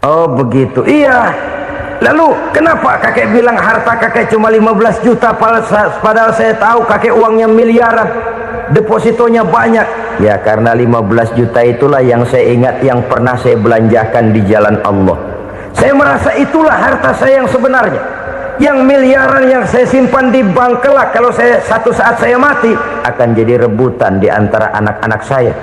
Oh begitu, iya. Lalu kenapa kakek bilang harta kakek cuma 15 juta padahal saya tahu kakek uangnya miliaran, depositonya banyak? Ya karena 15 juta itulah yang saya ingat yang pernah saya belanjakan di jalan Allah. Saya merasa itulah harta saya yang sebenarnya. Yang miliaran yang saya simpan di bank kelak, kalau satu saat saya mati, akan jadi rebutan di antara anak-anak saya.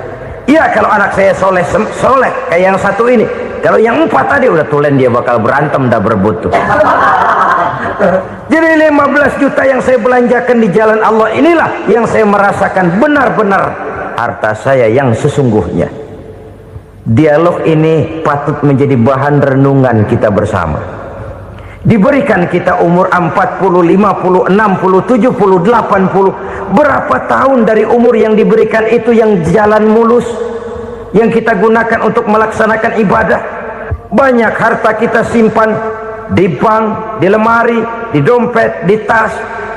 Iya kalau anak saya soleh kayak yang 1 ini. Kalau yang 4 tadi udah tulen dia bakal berantem dah berebut tuh. Jadi 15 juta yang saya belanjakan di jalan Allah inilah yang saya merasakan benar-benar harta saya yang sesungguhnya. Dialog ini patut menjadi bahan renungan kita bersama. Diberikan kita umur 40, 50, 60, 70, 80. Berapa tahun dari umur yang diberikan itu yang jalan mulus, yang kita gunakan untuk melaksanakan ibadah? Banyak harta kita simpan di bank, di lemari, di dompet, di tas.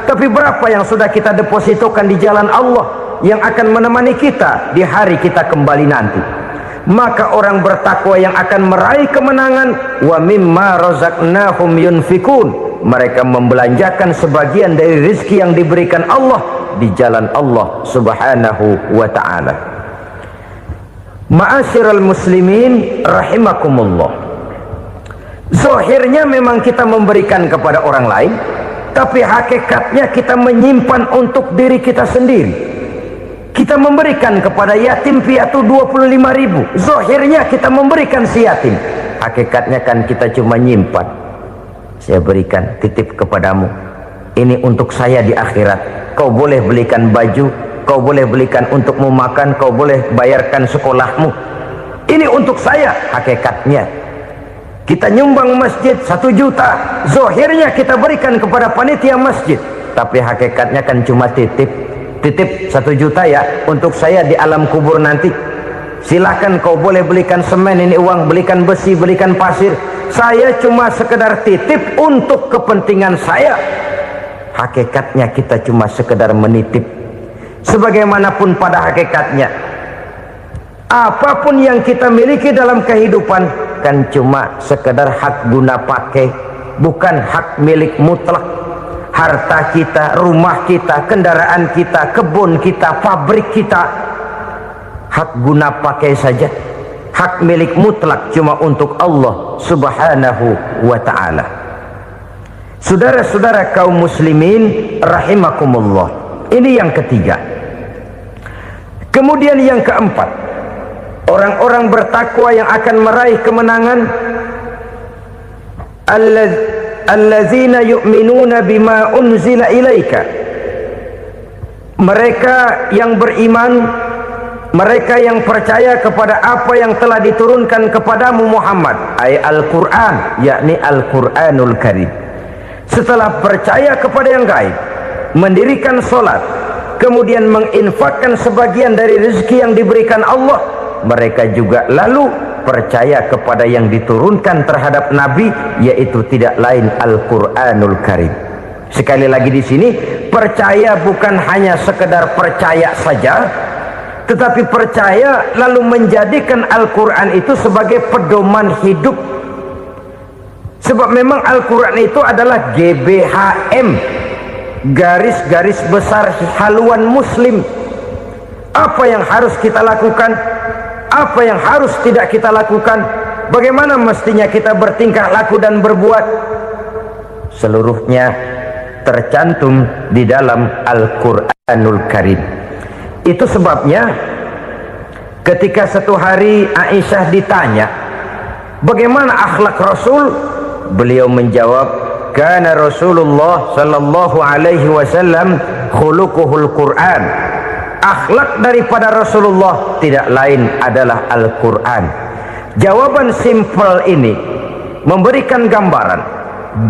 Tapi berapa yang sudah kita depositokan di jalan Allah yang akan menemani kita di hari kita kembali nanti? Maka orang bertakwa yang akan meraih kemenangan, wa mimma razaqnahum yunfikun, mereka membelanjakan sebagian dari rezeki yang diberikan Allah di jalan Allah subhanahu wa ta'ala. Ma'asyiral muslimin rahimakumullah, zahirnya memang kita memberikan kepada orang lain, tapi hakikatnya kita menyimpan untuk diri kita sendiri. Kita memberikan kepada yatim piatu 25.000, zahirnya kita memberikan si yatim, hakikatnya kan kita cuma nyimpan. Saya berikan, titip kepadamu, ini untuk saya di akhirat. Kau boleh belikan baju, kau boleh belikan untukmu makan, kau boleh bayarkan sekolahmu, ini untuk saya. Hakikatnya kita nyumbang masjid 1 juta, zahirnya kita berikan kepada panitia masjid, tapi hakikatnya kan cuma titip 1 juta ya, untuk saya di alam kubur nanti. Silahkan kau boleh belikan semen, ini uang, belikan besi, belikan pasir, saya cuma sekedar titip untuk kepentingan saya. Hakikatnya kita cuma sekedar menitip. Sebagaimanapun pada hakikatnya, apapun yang kita miliki dalam kehidupan kan cuma sekedar hak guna pakai, bukan hak milik mutlak. Harta kita, rumah kita, kendaraan kita, kebun kita, pabrik kita, hak guna pakai saja. Hak milik mutlak cuma untuk Allah subhanahu wa ta'ala. Saudara-saudara kaum muslimin rahimakumullah, ini yang ketiga. Kemudian yang keempat, orang-orang bertakwa yang akan meraih kemenangan, allazina yu'minuna bima unzila ilaika, mereka yang beriman, mereka yang percaya kepada apa yang telah diturunkan kepadamu Muhammad, ay Al-Quran, yakni Al-Quranul Karim. Setelah percaya kepada yang gaib, mendirikan solat, kemudian menginfakkan sebagian dari rezeki yang diberikan Allah, mereka juga lalu percaya kepada yang diturunkan terhadap Nabi, yaitu tidak lain Al-Quranul Karim. Sekali lagi di sini, percaya bukan hanya sekedar percaya saja, tetapi percaya lalu menjadikan Al-Quran itu sebagai pedoman hidup. Sebab memang Al-Quran itu adalah GBHM, garis-garis besar haluan muslim. Apa yang harus kita lakukan, apa yang harus tidak kita lakukan, bagaimana mestinya kita bertingkah laku dan berbuat, seluruhnya tercantum di dalam Al-Quranul Karim. Itu sebabnya ketika satu hari Aisyah ditanya bagaimana akhlak Rasul, beliau menjawab, kana Rasulullah sallallahu alaihi wasallam khuluquhul Quran. Akhlak daripada Rasulullah tidak lain adalah Al-Quran. Jawaban simpel ini memberikan gambaran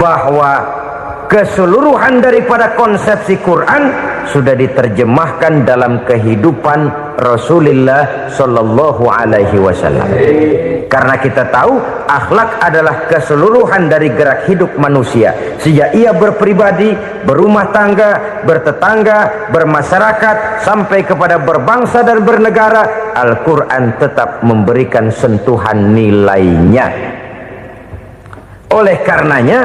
bahwa keseluruhan daripada konsepsi Quran sudah diterjemahkan dalam kehidupan Rasulullah sallallahu alaihi wasallam. Karena kita tahu akhlak adalah keseluruhan dari gerak hidup manusia, sejak ia berpribadi, berumah tangga, bertetangga, bermasyarakat, sampai kepada berbangsa dan bernegara. Al-Quran tetap memberikan sentuhan nilainya. Oleh karenanya,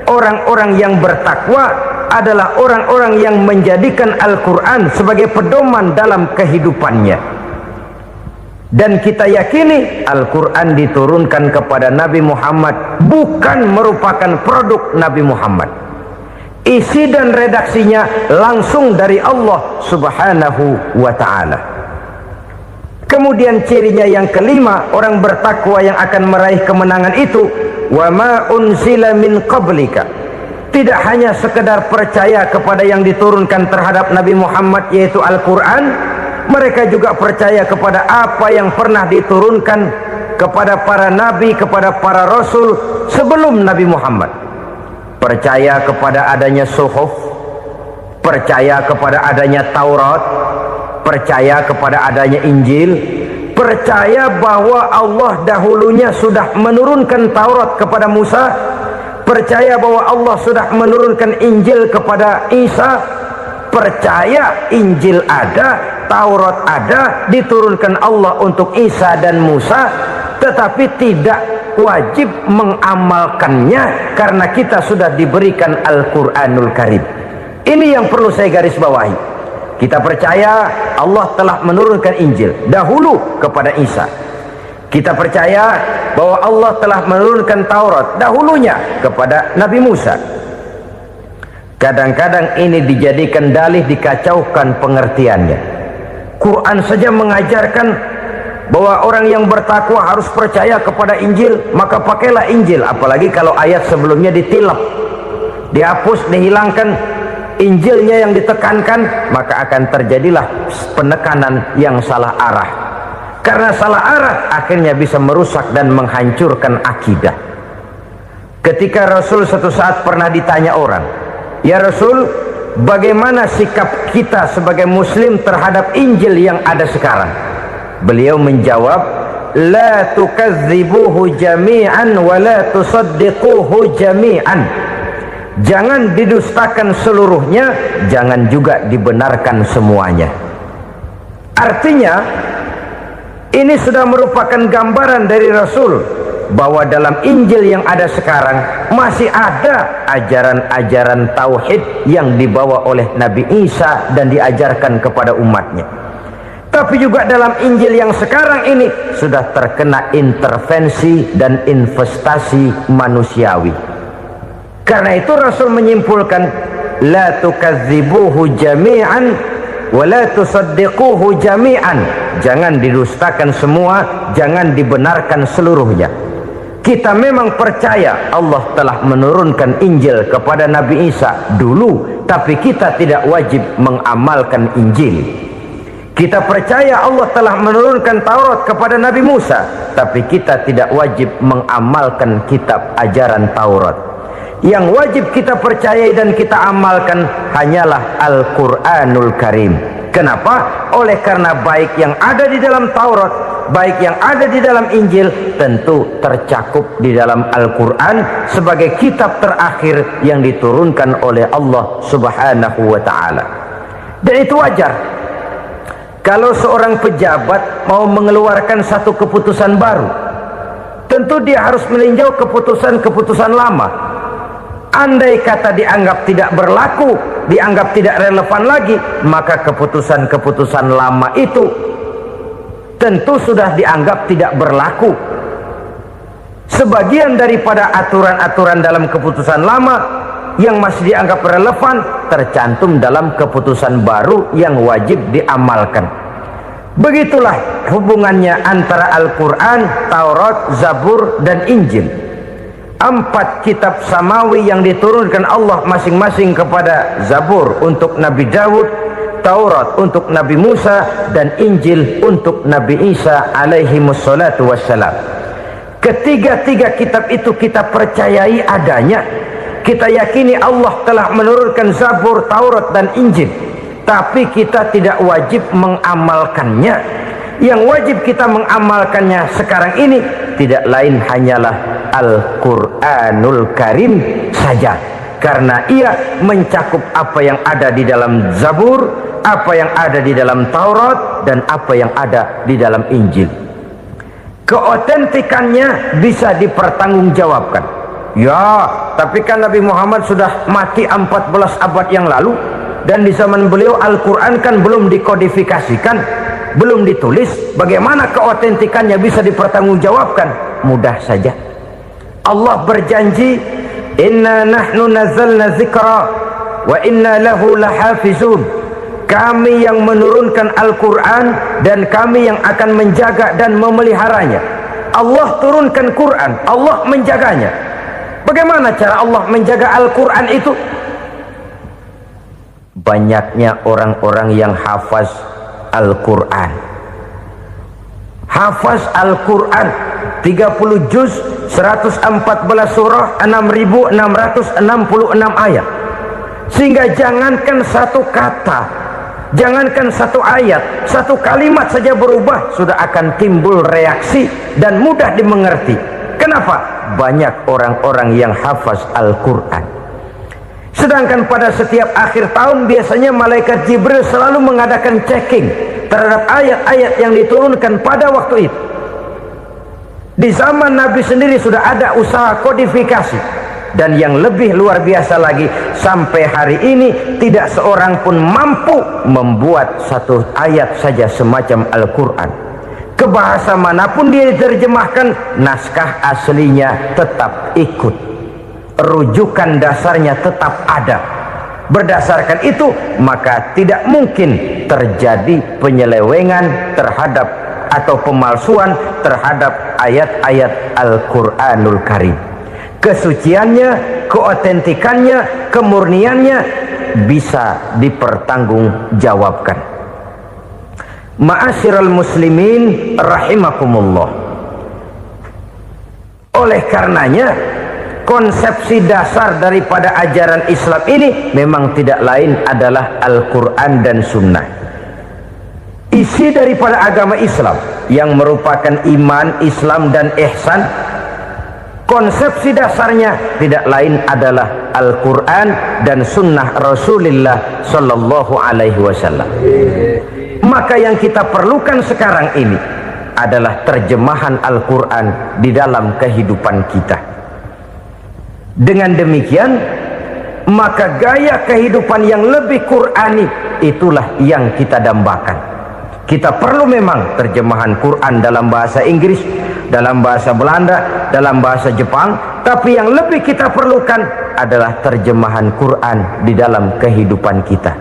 orang-orang yang bertakwa adalah orang-orang yang menjadikan Al-Quran sebagai pedoman dalam kehidupannya. Dan kita yakini Al-Quran diturunkan kepada Nabi Muhammad, bukan merupakan produk Nabi Muhammad. Isi dan redaksinya langsung dari Allah subhanahu wa ta'ala. Kemudian cirinya yang kelima, orang bertakwa yang akan meraih kemenangan itu, wa ma unzila min qablika, tidak hanya sekedar percaya kepada yang diturunkan terhadap Nabi Muhammad yaitu Al-Quran, mereka juga percaya kepada apa yang pernah diturunkan kepada para nabi, kepada para rasul sebelum Nabi Muhammad. Percaya kepada adanya suhuf, percaya kepada adanya Taurat, percaya kepada adanya Injil, percaya bahwa Allah dahulunya sudah menurunkan Taurat kepada Musa, percaya bahwa Allah sudah menurunkan Injil kepada Isa, percaya Injil ada, Taurat ada, diturunkan Allah untuk Isa dan Musa, tetapi tidak wajib mengamalkannya karena kita sudah diberikan Al-Quranul Karim. Ini yang perlu saya garis bawahi. Kita percaya Allah telah menurunkan Injil dahulu kepada Isa. Kita percaya bahwa Allah telah menurunkan Taurat dahulunya kepada Nabi Musa. Kadang-kadang ini dijadikan dalih, dikacaukan pengertiannya. Quran saja mengajarkan bahwa orang yang bertakwa harus percaya kepada Injil, maka pakailah Injil. Apalagi kalau ayat sebelumnya ditilap, dihapus, dihilangkan, Injilnya yang ditekankan, maka akan terjadilah penekanan yang salah arah. Karena salah arah akhirnya bisa merusak dan menghancurkan akidah. Ketika Rasul suatu saat pernah ditanya orang, "Ya Rasul, bagaimana sikap kita sebagai muslim terhadap Injil yang ada sekarang?" Beliau menjawab, "La tukadzibuhu jami'an wa la tusaddiquhu jami'an." Jangan didustakan seluruhnya, jangan juga dibenarkan semuanya. Artinya, ini sudah merupakan gambaran dari Rasul bahwa dalam Injil yang ada sekarang masih ada ajaran-ajaran tauhid yang dibawa oleh Nabi Isa dan diajarkan kepada umatnya. Tapi juga dalam Injil yang sekarang ini sudah terkena intervensi dan investasi manusiawi. Karena itu Rasul menyimpulkan, la tukadzibuhu jami'an wa la tusaddiquhu jami'an. Jangan didustakan semua, jangan dibenarkan seluruhnya. Kita memang percaya Allah telah menurunkan Injil kepada Nabi Isa dulu, tapi kita tidak wajib mengamalkan Injil. Kita percaya Allah telah menurunkan Taurat kepada Nabi Musa, tapi kita tidak wajib mengamalkan kitab ajaran Taurat. Yang wajib kita percayai dan kita amalkan hanyalah Al-Quranul Karim. Kenapa? Oleh karena baik yang ada di dalam Taurat, baik yang ada di dalam Injil, tentu tercakup di dalam Al-Quran sebagai kitab terakhir yang diturunkan oleh Allah Subhanahu wa Ta'ala. Dan itu wajar. Kalau seorang pejabat mau mengeluarkan satu keputusan baru, tentu dia harus meninjau keputusan-keputusan lama. Andai kata dianggap tidak berlaku, dianggap tidak relevan lagi, maka keputusan-keputusan lama itu tentu sudah dianggap tidak berlaku. Sebagian daripada aturan-aturan dalam keputusan lama yang masih dianggap relevan tercantum dalam keputusan baru yang wajib diamalkan. Begitulah hubungannya antara Al-Quran, Taurat, Zabur, dan Injil. 4 kitab samawi yang diturunkan Allah masing-masing kepada Zabur untuk Nabi Daud, Taurat untuk Nabi Musa, dan Injil untuk Nabi Isa alaihi wassalatu wassalam. Ketiga-tiga kitab itu kita percayai adanya. Kita yakini Allah telah menurunkan Zabur, Taurat, dan Injil, tapi kita tidak wajib mengamalkannya. Yang wajib kita mengamalkannya sekarang ini tidak lain hanyalah Al-Quranul Karim saja, karena ia mencakup apa yang ada di dalam Zabur, apa yang ada di dalam Taurat, dan apa yang ada di dalam Injil. Keotentikannya bisa dipertanggungjawabkan. Ya, tapi kan Nabi Muhammad sudah mati 14 abad yang lalu, dan di zaman beliau Al-Quran kan belum dikodifikasikan, belum ditulis. Bagaimana keotentikannya bisa dipertanggungjawabkan? Mudah saja. Allah berjanji, inna nahnu nazzalna dzikra wa inna lahu lahafizun. Kami yang menurunkan Al-Quran dan kami yang akan menjaga dan memeliharanya. Allah turunkan Quran, Allah menjaganya. Bagaimana cara Allah menjaga Al-Quran itu? Banyaknya orang-orang yang hafaz Al-Quran. Hafaz Al-Quran 30 juz, 114 surah, 6.666 ayat. Sehingga jangankan satu kata, jangankan satu ayat, satu kalimat saja berubah sudah akan timbul reaksi dan mudah dimengerti. Kenapa? Banyak orang-orang yang hafaz Al-Quran. Sedangkan pada setiap akhir tahun biasanya malaikat Jibril selalu mengadakan checking terhadap ayat-ayat yang diturunkan pada waktu itu. Di zaman Nabi sendiri sudah ada usaha kodifikasi. Dan yang lebih luar biasa lagi, sampai hari ini tidak seorang pun mampu membuat satu ayat saja semacam Al-Quran. Ke bahasa manapun dia diterjemahkan, naskah aslinya tetap ikut, rujukan dasarnya tetap ada. Berdasarkan itu maka tidak mungkin terjadi penyelewengan terhadap atau pemalsuan terhadap ayat-ayat Al-Quranul Karim. Kesuciannya, keotentikannya, kemurniannya bisa dipertanggungjawabkan. Ma'asyiral muslimin rahimakumullah. Oleh karenanya, konsepsi dasar daripada ajaran Islam ini memang tidak lain adalah Al-Quran dan Sunnah. Isi daripada agama Islam yang merupakan iman, Islam dan ihsan, konsepsi dasarnya tidak lain adalah Al-Quran dan Sunnah Rasulullah Sallallahu Alaihi Wasallam. Maka yang kita perlukan sekarang ini adalah terjemahan Al-Quran di dalam kehidupan kita. Dengan demikian, maka gaya kehidupan yang lebih Qurani itulah yang kita dambakan. Kita perlu memang terjemahan Quran dalam bahasa Inggris, dalam bahasa Belanda, dalam bahasa Jepang, tapi yang lebih kita perlukan adalah terjemahan Quran di dalam kehidupan kita.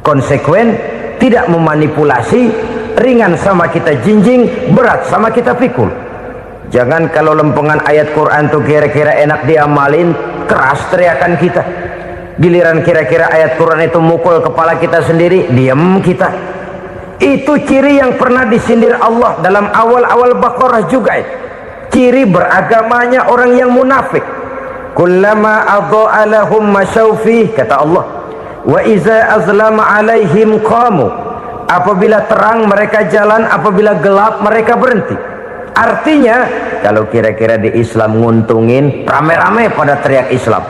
Konsekuen, tidak memanipulasi, ringan sama kita jinjing, berat sama kita pikul. Jangan kalau lempengan ayat Quran tuh kira-kira enak diamalin, keras teriakan kita. Giliran kira-kira ayat Quran itu mukul kepala kita sendiri, diam kita. Itu ciri yang pernah disindir Allah dalam awal-awal Baqarah juga. Ciri beragamanya orang yang munafik. Kullama adha'a lahum masyawfi, kata Allah, wa iza azlama alaihim qamu. Apabila terang mereka jalan, apabila gelap mereka berhenti. Artinya kalau kira-kira di Islam nguntungin, rame-rame pada teriak Islam.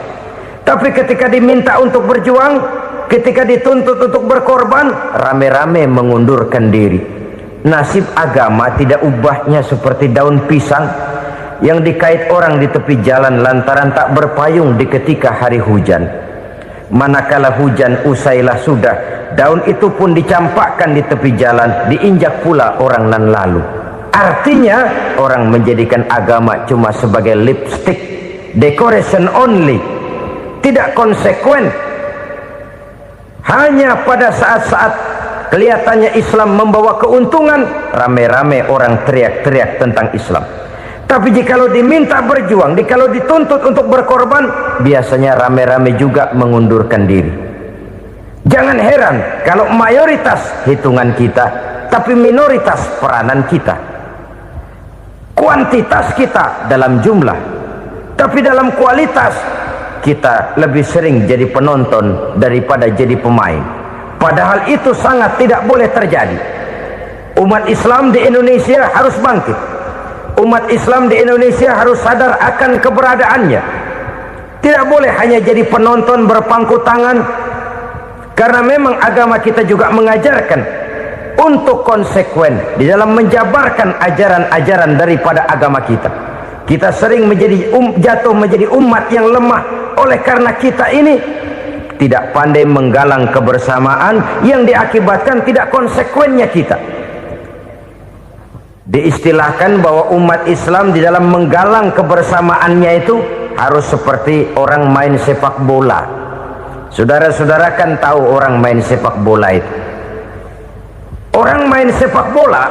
Tapi ketika diminta untuk berjuang, ketika dituntut untuk berkorban, rame-rame mengundurkan diri. Nasib agama tidak ubahnya seperti daun pisang yang dikait orang di tepi jalan lantaran tak berpayung di ketika hari hujan. Manakala hujan usailah sudah, daun itu pun dicampakkan di tepi jalan, diinjak pula orang nan lalu. Artinya orang menjadikan agama cuma sebagai lipstick, decoration only, tidak konsekuen. Hanya pada saat-saat kelihatannya Islam membawa keuntungan, rame-rame orang teriak-teriak tentang Islam. Tapi jikalau diminta berjuang, jikalau dituntut untuk berkorban, biasanya rame-rame juga mengundurkan diri. Jangan heran kalau mayoritas hitungan kita, tapi minoritas peranan kita. Kuantitas kita dalam jumlah, tapi dalam kualitas kita lebih sering jadi penonton daripada jadi pemain. Padahal itu sangat tidak boleh terjadi. Umat Islam di Indonesia harus bangkit. Umat Islam di Indonesia harus sadar akan keberadaannya. Tidak boleh hanya jadi penonton berpangku tangan, karena memang agama kita juga mengajarkan untuk konsekuen di dalam menjabarkan ajaran-ajaran daripada agama kita. Kita sering jatuh menjadi umat yang lemah oleh karena kita ini tidak pandai menggalang kebersamaan yang diakibatkan tidak konsekuennya kita. Diistilahkan bahwa umat Islam di dalam menggalang kebersamaannya itu harus seperti orang main sepak bola. Saudara-saudara kan tahu orang main sepak bola itu. Orang main sepak bola,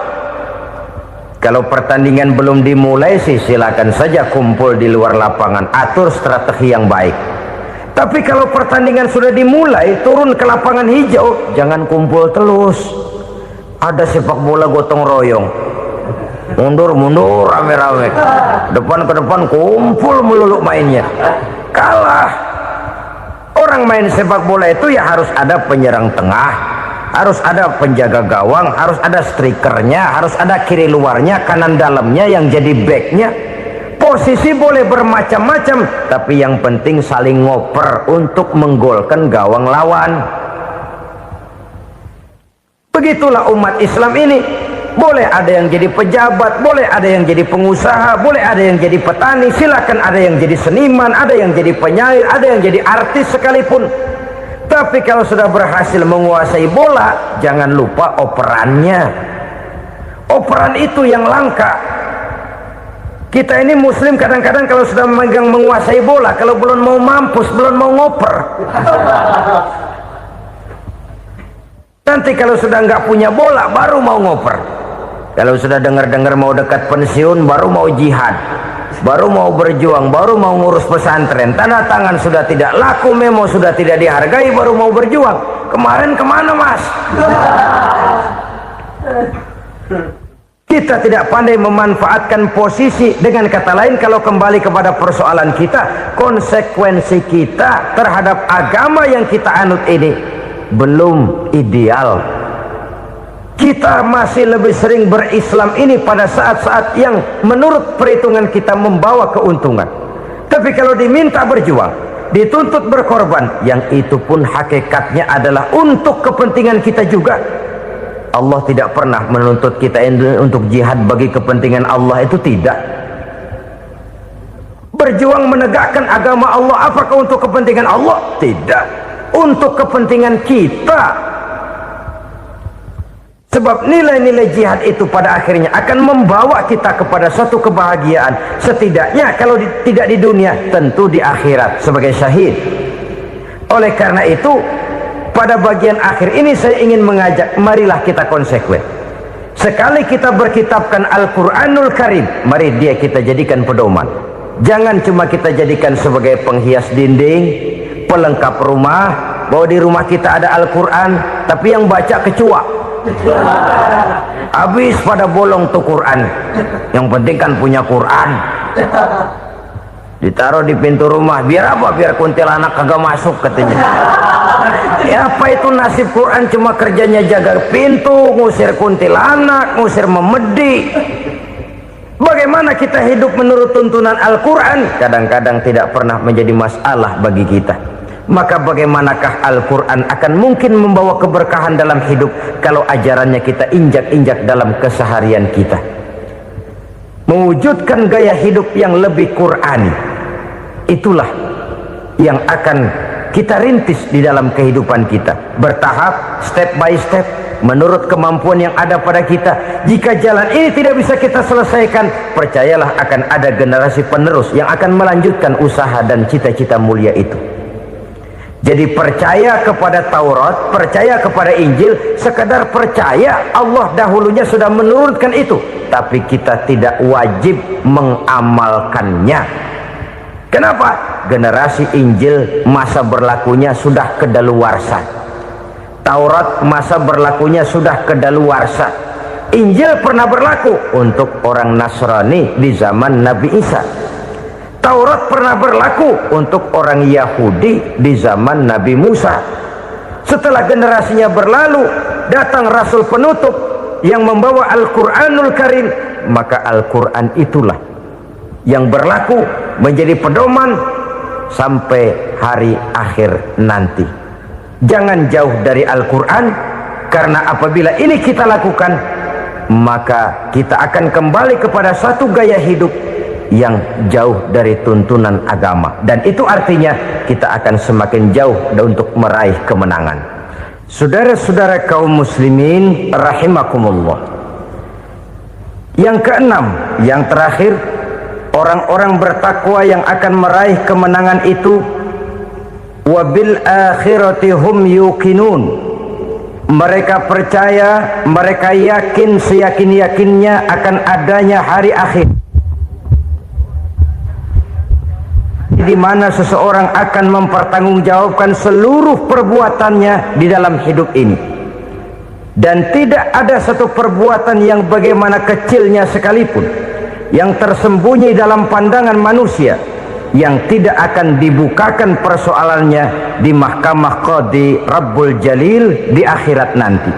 kalau pertandingan belum dimulai sih silakan saja kumpul di luar lapangan, atur strategi yang baik. Tapi kalau pertandingan sudah dimulai, turun ke lapangan hijau, jangan kumpul terus. Ada sepak bola gotong royong, mundur-mundur rame-rame, depan ke depan kumpul melulu mainnya. Kalah. Orang main sepak bola itu ya harus ada penyerang tengah, harus ada penjaga gawang, harus ada strikernya, harus ada kiri luarnya, kanan dalamnya yang jadi backnya. Posisi boleh bermacam-macam, tapi yang penting saling ngoper untuk menggolkan gawang lawan. Begitulah umat Islam ini. Boleh ada yang jadi pejabat, boleh ada yang jadi pengusaha, boleh ada yang jadi petani, silakan ada yang jadi seniman, ada yang jadi penyair, ada yang jadi artis sekalipun. Tapi kalau sudah berhasil menguasai bola, jangan lupa operannya. Operan itu yang langka. Kita ini muslim kadang-kadang kalau sudah memegang menguasai bola, kalau belum mau mampus, belum mau ngoper. Nanti kalau sudah nggak punya bola, baru mau ngoper. Kalau sudah dengar-dengar mau dekat pensiun, baru mau jihad, baru mau berjuang, baru mau ngurus pesantren. Tanda tangan sudah tidak laku, memo sudah tidak dihargai, baru mau berjuang. Kemarin kemana, Mas? Kita tidak pandai memanfaatkan posisi. Dengan kata lain, kalau kembali kepada persoalan kita, konsekuensi kita terhadap agama yang kita anut ini belum ideal. Kita masih lebih sering berislam ini pada saat-saat yang menurut perhitungan kita membawa keuntungan. Tapi kalau diminta berjuang, dituntut berkorban, yang itu pun hakikatnya adalah untuk kepentingan kita juga. Allah tidak pernah menuntut kita untuk jihad bagi kepentingan Allah, itu tidak. Berjuang menegakkan agama Allah, apakah untuk kepentingan Allah? Tidak, untuk kepentingan kita. Sebab nilai-nilai jihad itu pada akhirnya akan membawa kita kepada suatu kebahagiaan. Setidaknya kalau tidak di dunia, tentu di akhirat sebagai syahid. Oleh karena itu, pada bagian akhir ini saya ingin mengajak, marilah kita konsekuen. Sekali kita berkitabkan Al-Quranul Karim, mari dia kita jadikan pedoman. Jangan cuma kita jadikan sebagai penghias dinding, pelengkap rumah, bahwa di rumah kita ada Al-Quran, tapi yang baca kecoa. Habis pada bolong tuh Quran. Yang penting kan punya Quran. Ditaruh di pintu rumah, biar apa? Biar kuntilanak kagak masuk katanya. Ya apa itu nasib Quran, cuma kerjanya jaga pintu, ngusir kuntilanak, ngusir memedi. Bagaimana kita hidup menurut tuntunan Al-Quran? Kadang-kadang tidak pernah menjadi masalah bagi kita. Maka bagaimanakah Al-Quran akan mungkin membawa keberkahan dalam hidup kalau ajarannya kita injak-injak dalam keseharian kita? Mewujudkan gaya hidup yang lebih Qurani, itulah yang akan kita rintis di dalam kehidupan kita, bertahap, step by step, menurut kemampuan yang ada pada kita. Jika jalan ini tidak bisa kita selesaikan, percayalah akan ada generasi penerus yang akan melanjutkan usaha dan cita-cita mulia itu. Jadi percaya kepada Taurat, percaya kepada Injil, sekadar percaya Allah dahulunya sudah menurunkan itu, tapi kita tidak wajib mengamalkannya. Kenapa? Generasi Injil masa berlakunya sudah kedaluarsa. Taurat masa berlakunya sudah kedaluarsa. Injil pernah berlaku untuk orang Nasrani di zaman Nabi Isa. Taurat pernah berlaku untuk orang Yahudi di zaman Nabi Musa. Setelah generasinya berlalu, datang Rasul penutup yang membawa Al-Quranul Karim, maka Al-Quran itulah yang berlaku menjadi pedoman sampai hari akhir nanti. Jangan jauh dari Al-Quran, karena apabila ini kita lakukan, maka kita akan kembali kepada satu gaya hidup yang jauh dari tuntunan agama, dan itu artinya kita akan semakin jauh untuk meraih kemenangan. Saudara-saudara kaum muslimin rahimakumullah, yang keenam, yang terakhir, orang-orang bertakwa yang akan meraih kemenangan itu wabil akhirati hum yuqinun. Mereka percaya, mereka yakin seyakin-yakinnya akan adanya hari akhir, di mana seseorang akan mempertanggungjawabkan seluruh perbuatannya di dalam hidup ini, dan tidak ada satu perbuatan yang bagaimana kecilnya sekalipun yang tersembunyi dalam pandangan manusia yang tidak akan dibukakan persoalannya di mahkamah Qadi Rabbul Jalil di akhirat nanti.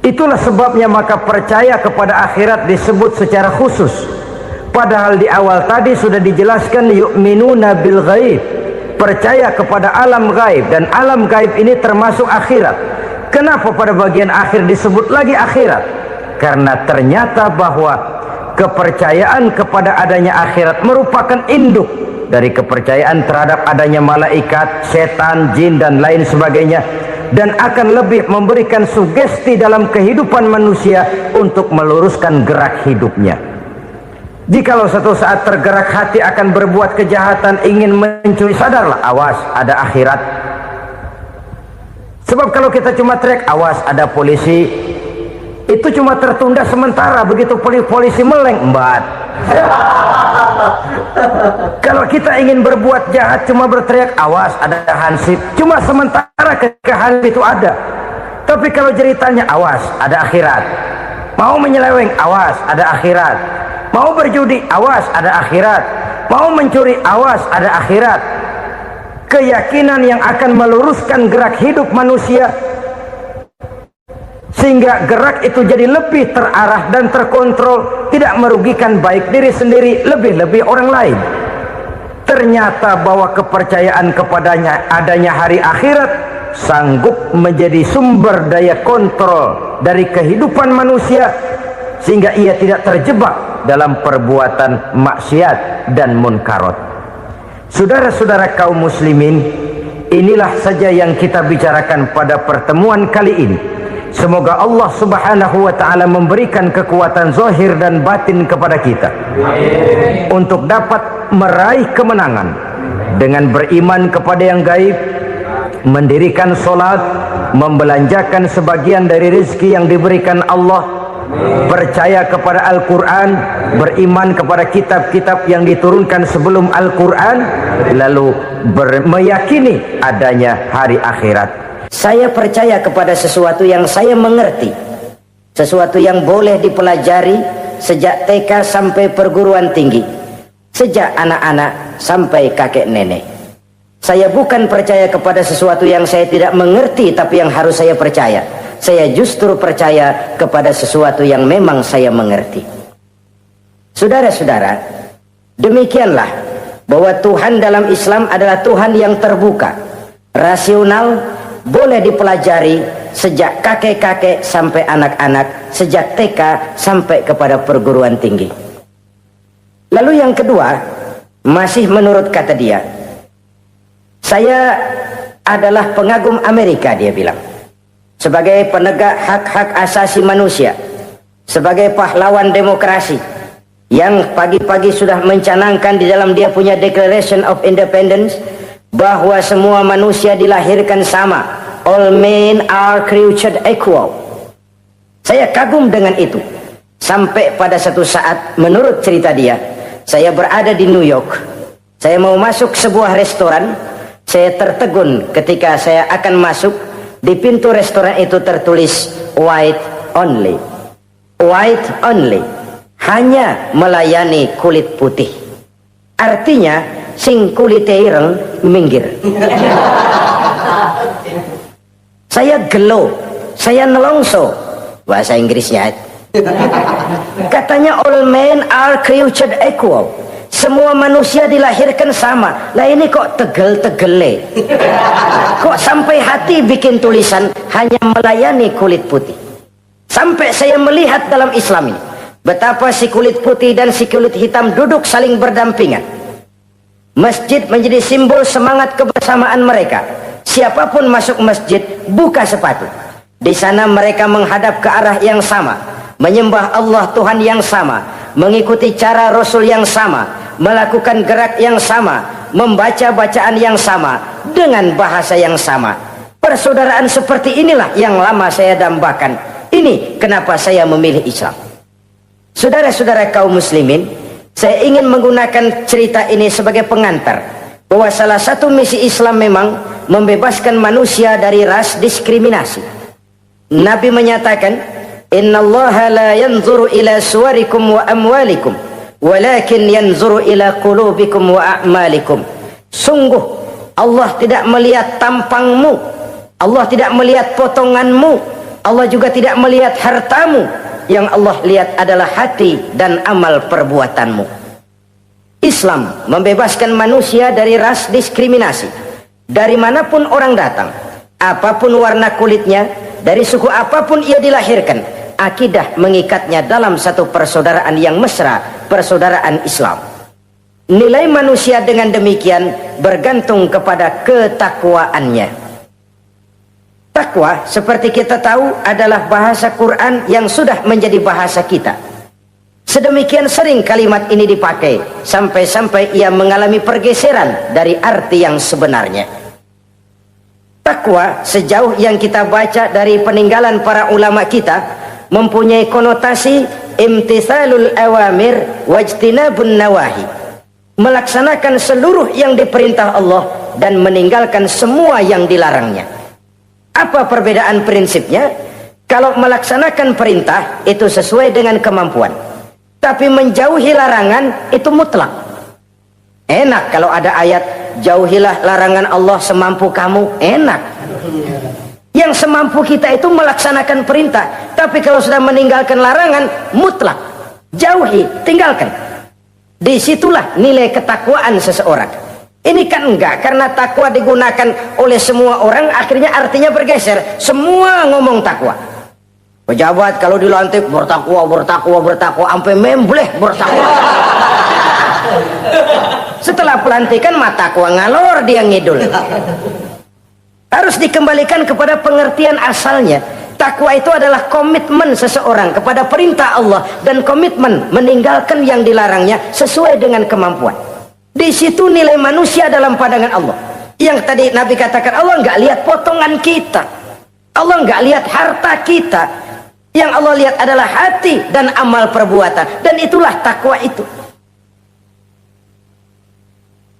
Itulah sebabnya maka percaya kepada akhirat disebut secara khusus Padahal di awal tadi sudah dijelaskan yu'minuna bil ghaib, percaya kepada alam gaib, dan alam gaib ini termasuk akhirat. Kenapa pada bagian akhir disebut lagi akhirat? Karena ternyata bahwa kepercayaan kepada adanya akhirat merupakan induk dari kepercayaan terhadap adanya malaikat, setan, jin dan lain sebagainya, dan akan lebih memberikan sugesti dalam kehidupan manusia untuk meluruskan gerak hidupnya. Jikalau satu saat tergerak hati akan berbuat kejahatan, ingin mencuri, sadarlah, awas ada akhirat. Sebab kalau kita cuma teriak awas ada polisi, itu cuma tertunda sementara. Begitu polisi meleng, embat. Kalau kita ingin berbuat jahat cuma berteriak awas ada hansip, cuma sementara ketika hansip itu ada. Tapi kalau ceritanya awas ada akhirat, mau menyeleweng awas ada akhirat, mau berjudi awas ada akhirat, mau mencuri awas ada akhirat. Keyakinan yang akan meluruskan gerak hidup manusia sehingga gerak itu jadi lebih terarah dan terkontrol, tidak merugikan baik diri sendiri, lebih-lebih orang lain. Ternyata bahwa kepercayaan kepadanya adanya hari akhirat sanggup menjadi sumber daya kontrol dari kehidupan manusia, sehingga ia tidak terjebak dalam perbuatan maksiat dan munkarat. Saudara-saudara kaum muslimin, inilah saja yang kita bicarakan pada pertemuan kali ini. Semoga Allah subhanahu wa ta'ala memberikan kekuatan zahir dan batin kepada kita untuk dapat meraih kemenangan dengan beriman kepada yang gaib, mendirikan solat, membelanjakan sebagian dari rezeki yang diberikan Allah, percaya kepada Al-Quran, beriman kepada kitab-kitab yang diturunkan sebelum Al-Quran, lalu meyakini adanya hari akhirat. Saya percaya kepada sesuatu yang saya mengerti, sesuatu yang boleh dipelajari sejak TK sampai perguruan tinggi, sejak anak-anak sampai kakek nenek. Saya bukan percaya kepada sesuatu yang saya tidak mengerti tapi yang harus saya percaya. Saya justru percaya kepada sesuatu yang memang saya mengerti. Saudara-saudara, demikianlah bahwa Tuhan dalam Islam adalah Tuhan yang terbuka, rasional, boleh dipelajari sejak kakek-kakek sampai anak-anak, sejak TK sampai kepada perguruan tinggi. Lalu yang kedua, masih menurut kata dia, saya adalah pengagum Amerika, dia bilang, sebagai penegak hak-hak asasi manusia, sebagai pahlawan demokrasi yang pagi-pagi sudah mencanangkan di dalam dia punya Declaration of Independence bahwa semua manusia dilahirkan sama, all men are created equal. Saya kagum dengan itu, sampai pada satu saat menurut cerita dia, saya berada di New York, saya mau masuk sebuah restoran, saya tertegun ketika saya akan masuk. Di pintu restoran itu tertulis white only, white only, hanya melayani kulit putih. Artinya sing kulite ireng minggir. Saya gelo, saya nelongso, bahasa Inggrisnya. Katanya all men are created equal, semua manusia dilahirkan sama. Lah ini kok tegel-tegele, kok sampai hati bikin tulisan hanya melayani kulit putih. Sampai saya melihat dalam Islam ini betapa si kulit putih dan si kulit hitam duduk saling berdampingan. Masjid menjadi simbol semangat kebersamaan mereka. Siapapun masuk masjid buka sepatu. Di sana mereka menghadap ke arah yang sama, menyembah Allah Tuhan yang sama, mengikuti cara Rasul yang sama, melakukan gerak yang sama, membaca bacaan yang sama, dengan bahasa yang sama. Persaudaraan seperti inilah yang lama saya dambakan. Ini kenapa saya memilih Islam. Saudara-saudara kaum muslimin, saya ingin menggunakan cerita ini sebagai pengantar bahwa salah satu misi Islam memang membebaskan manusia dari ras diskriminasi. Nabi menyatakan, innallaha la yanzuru ila suwarikum wa amwalikum walakin yanzuru ila qulubikum wa a'malikum. Sungguh Allah tidak melihat tampangmu, Allah tidak melihat potonganmu, Allah juga tidak melihat hartamu. Yang Allah lihat adalah hati dan amal perbuatanmu. Islam membebaskan manusia dari ras diskriminasi. Dari manapun orang datang, apapun warna kulitnya, dari suku apapun ia dilahirkan, akidah mengikatnya dalam satu persaudaraan yang mesra, persaudaraan Islam. Nilai manusia dengan demikian bergantung kepada ketakwaannya. Takwa, seperti kita tahu, adalah bahasa Quran yang sudah menjadi bahasa kita. Sedemikian sering kalimat ini dipakai, sampai-sampai ia mengalami pergeseran dari arti yang sebenarnya. Takwa, sejauh yang kita baca dari peninggalan para ulama kita, mempunyai konotasi imtithalul awamir wajtinabun nawahi, melaksanakan seluruh yang diperintah Allah dan meninggalkan semua yang dilarangnya. Apa perbedaan prinsipnya? Kalau melaksanakan perintah itu sesuai dengan kemampuan, tapi menjauhi larangan itu mutlak. Enak kalau ada ayat jauhilah larangan Allah semampu kamu, enak. Yang semampu kita itu melaksanakan perintah, tapi kalau sudah meninggalkan larangan mutlak, jauhi, tinggalkan. Disitulah nilai ketakwaan seseorang. Ini kan enggak, karena takwa digunakan oleh semua orang, akhirnya artinya bergeser. Semua ngomong takwa. Pejabat kalau dilantik bertakwa, bertakwa, bertakwa, sampai membleh bertakwa. Setelah pelantikan takwa ngalor dia ngidul. Harus dikembalikan kepada pengertian asalnya. Takwa itu adalah komitmen seseorang kepada perintah Allah dan komitmen meninggalkan yang dilarangnya sesuai dengan kemampuan. Di situ nilai manusia dalam pandangan Allah. Yang tadi Nabi katakan, Allah nggak lihat potongan kita, Allah nggak lihat harta kita. Yang Allah lihat adalah hati dan amal perbuatan, dan itulah takwa itu.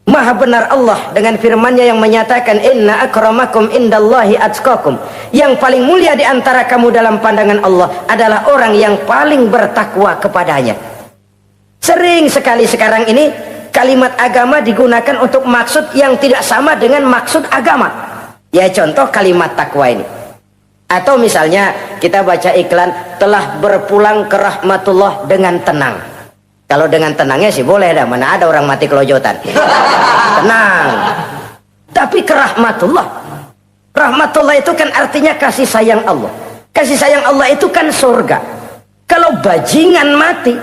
Maha benar Allah dengan firman-Nya yang menyatakan, inna akramakum indallahi atqakum. Yang paling mulia di antara kamu dalam pandangan Allah adalah orang yang paling bertakwa kepadanya. Sering sekali sekarang ini kalimat agama digunakan untuk maksud yang tidak sama dengan maksud agama. Ya contoh kalimat takwa ini. Atau misalnya kita baca iklan, telah berpulang ke rahmatullah dengan tenang. Kalau dengan tenangnya sih boleh dah, mana ada orang mati kelojotan. Tenang. Tapi ke rahmatullah. Rahmatullah itu kan artinya kasih sayang Allah. Kasih sayang Allah itu kan surga. Kalau bajingan mati